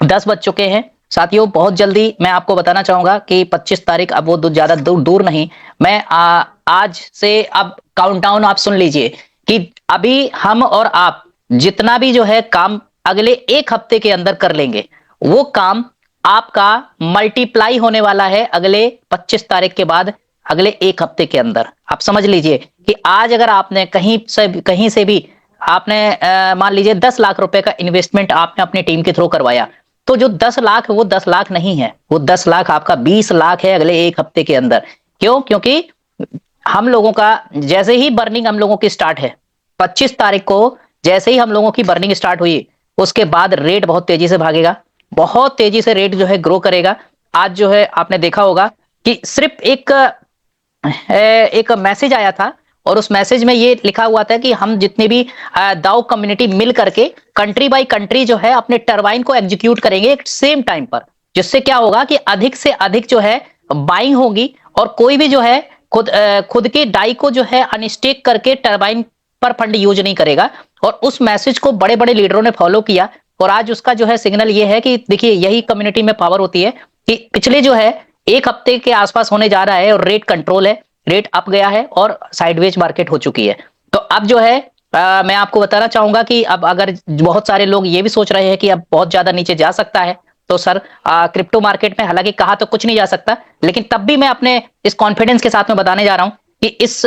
10 बज चुके हैं साथियों। बहुत जल्दी मैं आपको बताना चाहूंगा कि 25 तारीख, अब वो ज्यादा दूर नहीं, मैं आज से अब काउंटडाउन आप सुन लीजिए कि अभी हम और आप जितना भी जो है काम अगले 1 हफ्ते के अंदर कर लेंगे, वो काम आपका मल्टीप्लाई होने वाला है अगले 25 तारीख के बाद, अगले 1 हफ्ते के अंदर। आप समझ लीजिए कि आज अगर आपने कहीं से भी आपने मान लीजिए 10 लाख रुपए का इन्वेस्टमेंट आपने अपनी टीम के थ्रू करवाया, तो जो 10 लाख वो 10 लाख नहीं है, वो 10 लाख आपका 20 लाख है अगले 1 हफ्ते के अंदर। क्यों? क्योंकि हम लोगों का जैसे ही बर्निंग हम लोगों की स्टार्ट है, 25 तारीख को जैसे ही हम लोगों की बर्निंग स्टार्ट हुई, उसके बाद रेट बहुत तेजी से भागेगा, बहुत तेजी से रेट जो है ग्रो करेगा। आज जो है आपने देखा होगा कि सिर्फ एक मैसेज आया था, और उस मैसेज में ये लिखा हुआ था कि हम जितने भी दाव कम्युनिटी मिल करके कंट्री बाय कंट्री जो है अपने टरबाइन को एग्जीक्यूट करेंगे एक सेम टाइम पर, जिससे क्या होगा कि अधिक से अधिक जो है बाइंग होगी, और कोई भी जो है खुद के डाई को जो है अनस्टेक करके टरबाइन पर फंड यूज नहीं करेगा। और उस मैसेज को बड़े बड़े लीडरों ने फॉलो किया, और आज उसका जो है सिग्नल ये है कि देखिए यही कम्युनिटी में पावर होती है कि पिछले जो है एक हफ्ते के आसपास होने जा रहा है और रेट कंट्रोल है, रेट अप गया है और साइडवेज मार्केट हो चुकी है। तो अब जो है मैं आपको बताना चाहूंगा कि अब अगर बहुत सारे लोग ये भी सोच रहे हैं कि अब बहुत ज्यादा नीचे जा सकता है, तो सर क्रिप्टो मार्केट में हालांकि कहा तो कुछ नहीं जा सकता, लेकिन तब भी मैं अपने इस कॉन्फिडेंस के साथ में बताने जा रहा हूं कि इस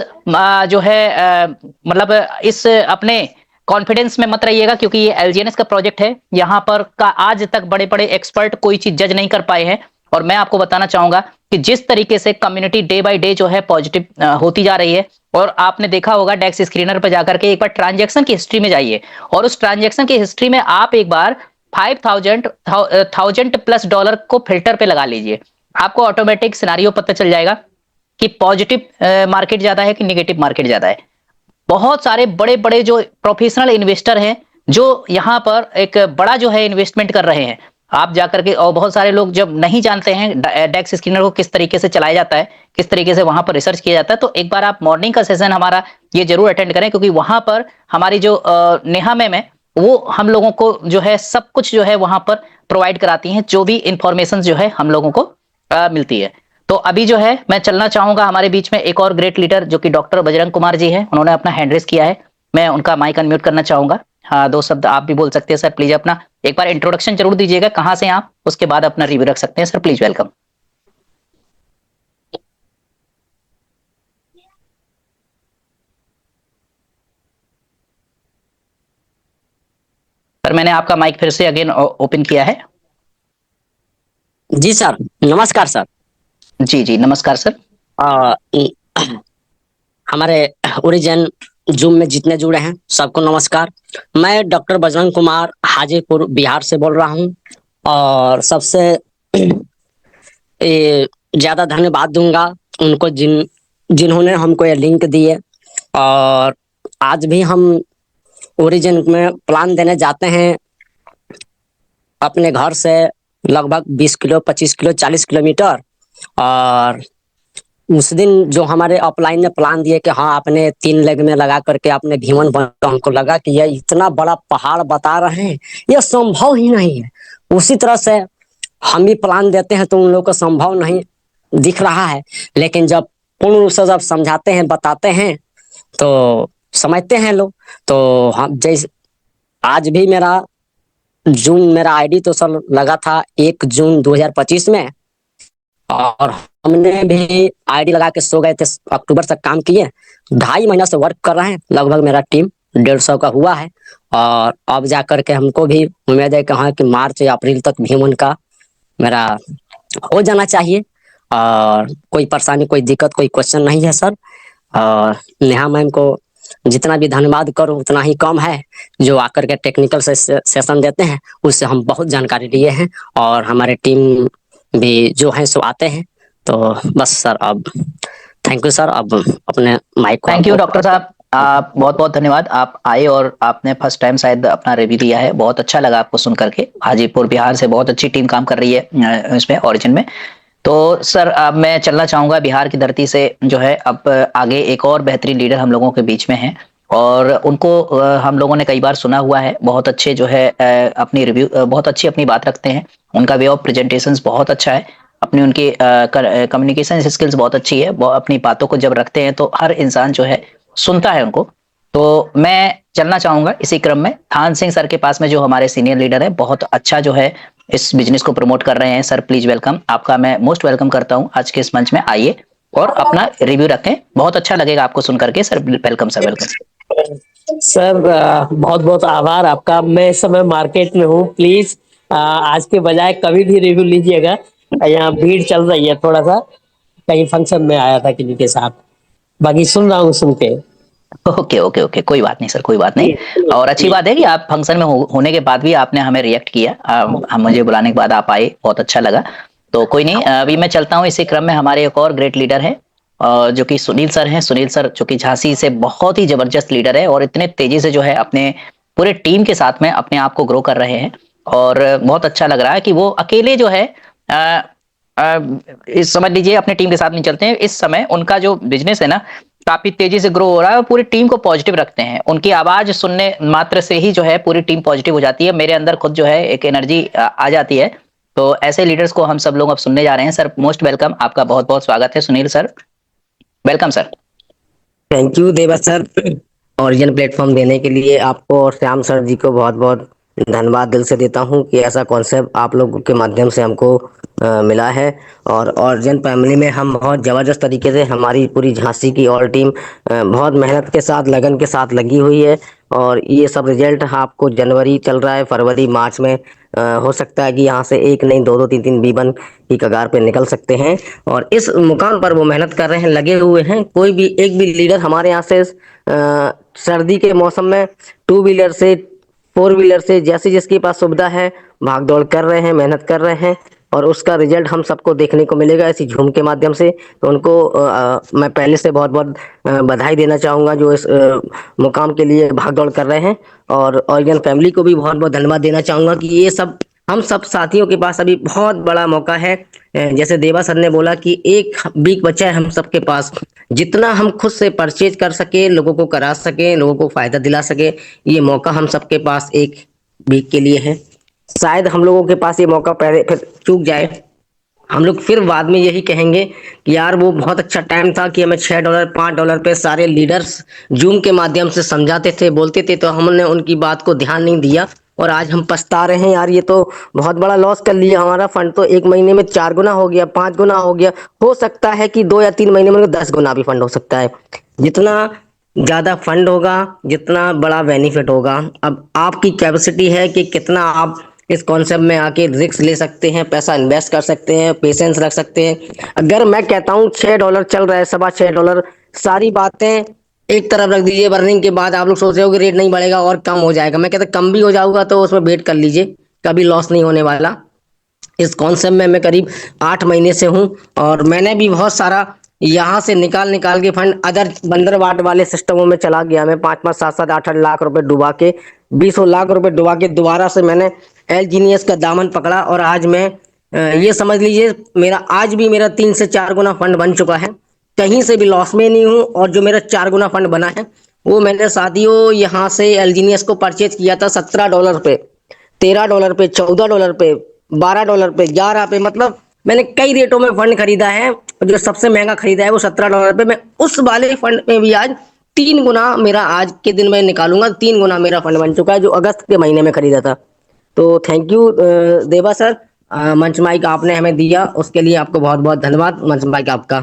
जो है मतलब इस अपने कॉन्फिडेंस में मत रहिएगा, क्योंकि ये एलजीएनएस का प्रोजेक्ट है। यहाँ पर का आज तक बड़े बड़े एक्सपर्ट कोई चीज जज नहीं कर पाए हैं। और मैं आपको बताना चाहूंगा कि जिस तरीके से कम्युनिटी डे बाय डे जो है पॉजिटिव होती जा रही है, और आपने देखा होगा डेक्स स्क्रीनर पर जाकर के एक बार ट्रांजैक्शन की हिस्ट्री में जाइए, और उस ट्रांजैक्शन की हिस्ट्री में आप एक बार 5,000 प्लस डॉलर को फिल्टर पे लगा लीजिए, आपको ऑटोमेटिक सिनारियो पता चल जाएगा कि पॉजिटिव मार्केट ज्यादा है कि नेगेटिव मार्केट ज्यादा है। बहुत सारे बड़े बड़े जो प्रोफेशनल इन्वेस्टर हैं जो यहाँ पर एक बड़ा जो है इन्वेस्टमेंट कर रहे हैं, आप जाकर के, और बहुत सारे लोग जब नहीं जानते हैं डेक्स स्क्रीनर को किस तरीके से चलाया जाता है, किस तरीके से वहां पर रिसर्च किया जाता है, तो एक बार आप मॉर्निंग का सेशन हमारा ये जरूर अटेंड करें, क्योंकि वहां पर हमारी जो नेहा मैम है वो हम लोगों को जो है सब कुछ जो है वहां पर प्रोवाइड कराती हैं, जो भी इंफॉर्मेशन जो है हम लोगों को मिलती है। तो अभी जो है मैं चलना चाहूंगा हमारे बीच में एक और ग्रेट लीडर जो कि डॉक्टर बजरंग कुमार जी है, उन्होंने अपना हैंड रेस किया है, मैं उनका माइक अनम्यूट करना चाहूंगा। हाँ, 2 शब्द आप भी बोल सकते हैं सर, प्लीज अपना एक बार इंट्रोडक्शन जरूर दीजिएगा, कहाँ से आप, उसके बाद अपना रिव्यू रख सकते हैं सर, प्लीज वेलकम। सर मैंने आपका माइक फिर से अगेन ओपन किया है। जी सर, नमस्कार सर। जी जी नमस्कार सर। हमारे ओरिजिन जूम में जितने जुड़े हैं सबको नमस्कार। मैं डॉक्टर बजरंग कुमार हाजीपुर बिहार से बोल रहा हूं, और सबसे ज्यादा धन्यवाद दूंगा उनको जिन्होंने हमको ये लिंक दिए। और आज भी हम ओरिजिन में प्लान देने जाते हैं अपने घर से लगभग 20 किलो 25 किलो 40 किलोमीटर। और उस दिन जो हमारे अपलाइन ने प्लान दिए कि हाँ आपने 3 लेग में लगा करके आपने भीमन बना, तो हमको लगा कि ये इतना बड़ा पहाड़ बता रहे हैं, ये संभव ही नहीं है। उसी तरह से हम भी प्लान देते हैं तो उन लोगों को संभव नहीं दिख रहा है, लेकिन जब पूर्ण रूप से जब समझाते हैं बताते हैं तो समझते हैं लोग। तो हम जैसे आज भी मेरा आईडी तो सर लगा था 1 जून 2025 में, और हमने भी आईडी लगा के सो गए थे, अक्टूबर तक काम किए, 2.5 महीना से वर्क कर रहे हैं, लगभग मेरा टीम 150 का हुआ है। और अब जाकर के हमको भी उम्मीद है कि हाँ कि मार्च या अप्रैल तक भीमन का मेरा हो जाना चाहिए। और कोई परेशानी कोई दिक्कत कोई क्वेश्चन नहीं है सर। और नेहा मैम को जितना भी धन्यवाद करूं उतना ही कम है, जो आकर के टेक्निकल सेशन देते हैं उससे हम बहुत जानकारी लिए हैं, और हमारे टीम भी जो है सो आते हैं। तो बस सर अब थैंक यू सर, अब अपने माइक को थैंक यू डॉक्टर साहब, आप बहुत बहुत धन्यवाद, आप आए और आपने फर्स्ट टाइम शायद अपना रिव्यू दिया है, बहुत अच्छा लगा आपको सुन करके। हाजीपुर बिहार से बहुत अच्छी टीम काम कर रही है इसमें ओरिजिन में। तो सर अब मैं चलना चाहूंगा बिहार की धरती से जो है अब आगे एक और बेहतरीन लीडर हम लोगों के बीच में हैं, और उनको हम लोगों ने कई बार सुना हुआ है, बहुत अच्छे जो है अपनी रिव्यू बहुत अच्छी अपनी बात रखते हैं, उनका वे ऑफ प्रेजेंटेशंस बहुत अच्छा है, अपनी उनकी कम्युनिकेशन स्किल्स बहुत अच्छी है, अपनी बातों को जब रखते हैं तो हर इंसान जो है सुनता है उनको। तो मैं चलना चाहूंगा इसी क्रम में थान सिंह सर के पास में, जो हमारे सीनियर लीडर है, बहुत अच्छा जो है इस बिजनेस को प्रमोट कर रहे हैं। सर प्लीज वेलकम, आपका मैं मोस्ट वेलकम करता हूं आज के इस मंच में, आइए और अपना रिव्यू रखें, बहुत अच्छा लगेगा आपको सुन करके। Sir welcome sir, welcome sir. बहुत बहुत आभार आपका। मैं इस समय मार्केट में हूँ, प्लीज आज के बजाय कभी भी रिव्यू लीजिएगा, यहाँ भीड़ चल रही है थोड़ा सा, कहीं फंक्शन में आया था किसी के साथ, बाकी सुन रहा हूँ सुन के। ओके ओके ओके, कोई बात नहीं सर, कोई बात नहीं। और अच्छी बात है कि आप फंक्शन में होने के बाद भी आपने हमें रिएक्ट किया, हम मुझे बुलाने के बाद आप आए, बहुत अच्छा लगा। तो कोई नहीं, अभी मैं चलता हूँ इसी क्रम में हमारे एक और ग्रेट लीडर है जो कि सुनील सर हैं। सुनील सर जो कि झांसी से बहुत ही जबरदस्त लीडर है, और इतने तेजी से जो है अपने पूरे टीम के साथ में अपने आप को ग्रो कर रहे हैं, और बहुत अच्छा लग रहा है कि वो अकेले जो है इस समझ लीजिए अपने टीम के साथ नहीं चलते हैं, इस समय उनका जो बिजनेस है ना काफी तेजी से ग्रो हो रहा है, और पूरी टीम को पॉजिटिव रखते हैं, उनकी आवाज सुनने मात्र से ही जो है पूरी टीम पॉजिटिव हो जाती है, मेरे अंदर खुद जो है एक एनर्जी आ जाती है। तो ऐसे लीडर्स को हम सब लोग अब सुनने जा रहे हैं। सर मोस्ट वेलकम, आपका बहुत बहुत स्वागत है Sunil sir, welcome sir. Thank you देवा सर, ओरिजिन प्लेटफॉर्म देने के लिए आपको और श्याम सर जी को बहुत बहुत धन्यवाद दिल से देता हूं कि ऐसा कॉन्सेप्ट आप लोगों के माध्यम से हमको मिला है। और ओरिजिन फैमिली में हम बहुत ज़बरदस्त तरीके से, हमारी पूरी झांसी की ऑल टीम बहुत मेहनत के साथ, लगन के साथ लगी हुई है। और ये सब रिजल्ट आपको जनवरी चल रहा है, फरवरी मार्च में हो सकता है कि यहाँ से एक नहीं दो दो तीन तीन B1 की कगार पे निकल सकते हैं। और इस मुकाम पर वो मेहनत कर रहे हैं, लगे हुए हैं। कोई भी एक भी लीडर हमारे यहाँ से सर्दी के मौसम में 2 व्हीलर से 4 व्हीलर से जैसे जिसके पास सुविधा है भाग दौड़ कर रहे हैं, मेहनत कर रहे हैं। और उसका रिजल्ट हम सबको देखने को मिलेगा इसी झूम के माध्यम से। तो उनको मैं पहले से बहुत बहुत बधाई देना चाहूँगा जो इस मुकाम के लिए भाग दौड़ कर रहे हैं। और ऑर्गन फैमिली को भी बहुत बहुत धन्यवाद देना चाहूँगा कि ये सब हम सब साथियों के पास अभी बहुत बड़ा मौका है। जैसे देवा सर ने बोला कि एक वीक बचा है हम सबके पास, जितना हम खुद से परचेज कर सके, लोगों को करा सके, लोगों को फायदा दिला सके, ये मौका हम सबके पास एक वीक के लिए है। शायद हम लोगों के पास ये मौका पहले फिर चूक जाए, हम लोग फिर बाद में यही कहेंगे कि यार वो बहुत अच्छा टाइम था कि हमें $6 $5 पे सारे लीडर्स जूम के माध्यम से समझाते थे, बोलते थे, तो हमने उनकी बात को ध्यान नहीं दिया। और आज हम पछता रहे हैं यार, ये तो बहुत बड़ा लॉस कर लिया। हमारा फंड तो 1 महीने में 4 गुना हो गया, 5 गुना हो गया। हो सकता है कि 2 या 3 महीने में 10 गुना भी फंड हो सकता है। जितना ज़्यादा फंड होगा जितना बड़ा बेनिफिट होगा। अब आपकी कैपेसिटी है कि कितना आप इस कॉन्सेप्ट में आके रिस्क ले सकते हैं, पैसा इन्वेस्ट कर सकते हैं, पेशेंस रख सकते हैं। अगर मैं कहता हूँ $6 चल रहा है, $6.25, सारी बातें एक तरफ रख दीजिए। बर्निंग के बाद आप लोग सोच रहे हो कि रेट नहीं बढ़ेगा और कम हो जाएगा, मैं कहता कम भी हो जाऊगा तो उसमें वेट कर लीजिए, कभी लॉस नहीं होने वाला। इस कॉन्सेप्ट में मैं करीब 8 महीने से हूँ और मैंने भी बहुत सारा यहाँ से निकाल निकाल के फंड अदर बंदर वाट वाले सिस्टमों में चला गया। मैं 5-5 7-7 8-8 लाख रुपए डुबा के, 20 लाख रुपए डुबा के दोबारा से मैंने एल जीनियस का दामन पकड़ा। और आज मैं ये समझ लीजिए मेरा आज भी मेरा 3 से 4 गुना फंड बन चुका है, कहीं से भी लॉस में नहीं हूँ। और जो मेरा 4 गुना फंड बना है वो मैंने साथियों यहाँ से एल जीनियस को परचेज किया था $17 पे, $13 पे, $14 पे, $12 पे, $11 पे। मतलब मैंने कई रेटों में फंड खरीदा है। जो सबसे महंगा खरीदा है वो $17 पे। मैं उस वाले फंड में भी आज 3 गुना मेरा आज के दिन में निकालूंगा, 3 गुना मेरा फंड बन चुका है जो अगस्त के महीने में खरीदा था। तो थैंक यू देवा सर, मंच माइक आपने हमें दिया उसके लिए आपको बहुत बहुत धन्यवाद। मंच माइक आपका।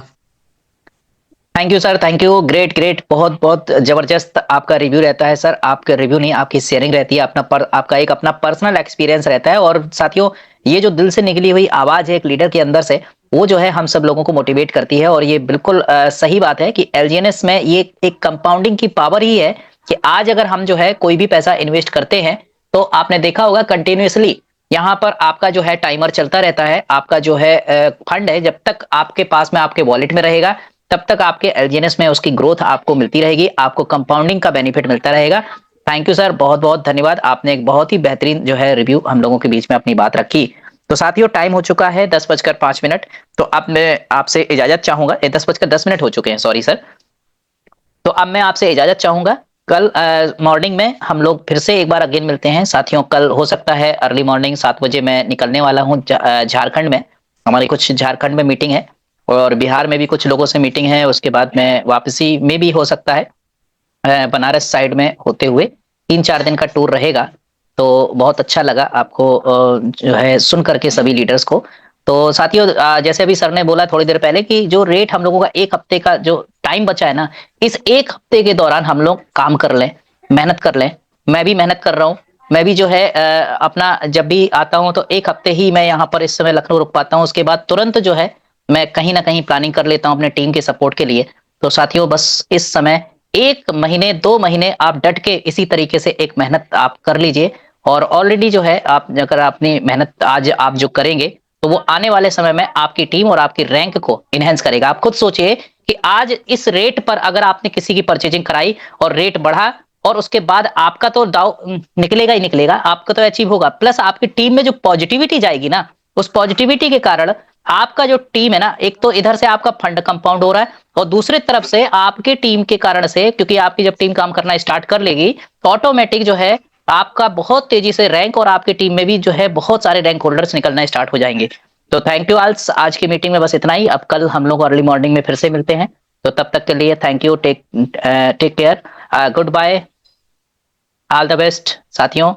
Thank you sir, thank you, great great, बहुत बहुत जबरदस्त आपका रिव्यू रहता है सर। आपका रिव्यू नहीं, आपकी शेयरिंग रहती है, आपका एक अपना पर्सनल एक्सपीरियंस रहता है। और साथियों ये जो दिल से निकली हुई आवाज है एक लीडर के अंदर से, वो जो है हम सब लोगों को मोटिवेट करती है। और ये बिल्कुल सही बात है कि एलजीएनएस में ये एक कंपाउंडिंग की पावर ही है कि आज अगर हम जो है कोई भी पैसा इन्वेस्ट करते हैं तो आपने देखा होगा कंटिन्यूअसली यहाँ पर आपका जो है टाइमर चलता रहता है। आपका जो है फंड है जब तक आपके पास में, आपके वॉलेट में रहेगा, तब तक आपके एलजीएनएस में उसकी ग्रोथ आपको मिलती रहेगी, आपको कंपाउंडिंग का बेनिफिट मिलता रहेगा। थैंक यू सर, बहुत बहुत धन्यवाद। आपने एक बहुत ही बेहतरीन जो है रिव्यू हम लोगों के बीच में अपनी बात रखी। तो साथियों टाइम हो चुका है 10:05। तो अब मैं आपसे इजाजत चाहूंगा, 10:10 हो चुके हैं, सॉरी सर। तो अब मैं आपसे इजाजत चाहूंगा। कल मॉर्निंग में हम लोग फिर से एक बार अगेन मिलते हैं साथियों। कल हो सकता है अर्ली मॉर्निंग 7 बजे मैं निकलने वाला हूँ झारखंड में। हमारी कुछ झारखंड में मीटिंग है और बिहार में भी कुछ लोगों से मीटिंग है। उसके बाद में वापसी में भी हो सकता है बनारस साइड में होते हुए 3-4 दिन का टूर रहेगा। तो बहुत अच्छा लगा आपको जो है सुन करके सभी लीडर्स को। तो साथियों जैसे अभी सर ने बोला थोड़ी देर पहले कि जो रेट हम लोगों का 1 हफ्ते का जो टाइम बचा है ना, इस 1 हफ्ते के दौरान हम लोग काम कर लें, मेहनत कर लें। मैं भी मेहनत कर रहा हूँ, मैं भी जो है अपना जब भी आता हूँ तो 1 हफ्ते ही मैं यहाँ पर इस समय लखनऊ रुक पाता हूँ। उसके बाद तुरंत जो है मैं कहीं ना कहीं प्लानिंग कर लेता हूँ अपने टीम के सपोर्ट के लिए। तो साथियों बस इस समय 1 महीने 2 महीने आप डट के इसी तरीके से एक मेहनत आप कर लीजिए। और ऑलरेडी जो है आप अगर अपनी मेहनत आज आप जो करेंगे तो वो आने वाले समय में आपकी टीम और आपकी रैंक को इनहेंस करेगा। आप खुद सोचिए कि आज इस रेट पर अगर आपने किसी की परचेजिंग कराई और रेट बढ़ा और उसके बाद आपका तो दाव निकलेगा ही निकलेगा, आपका तो अचीव होगा। प्लस आपकी टीम में जो पॉजिटिविटी जाएगी ना, उस पॉजिटिविटी के कारण आपका जो टीम है ना, एक तो इधर से आपका फंड कंपाउंड हो रहा है और दूसरी तरफ से आपके टीम के कारण से, क्योंकि आपकी जब टीम काम करना स्टार्ट कर लेगी तो ऑटोमेटिक जो है आपका बहुत तेजी से रैंक और आपकी टीम में भी जो है बहुत सारे रैंक होल्डर्स निकलना स्टार्ट हो जाएंगे। तो थैंक यू ऑल, आज की मीटिंग में बस इतना ही। अब कल हम लोग अर्ली मॉर्निंग में फिर से मिलते हैं, तो तब तक के लिए thank you, take care, goodbye, all the best साथियों।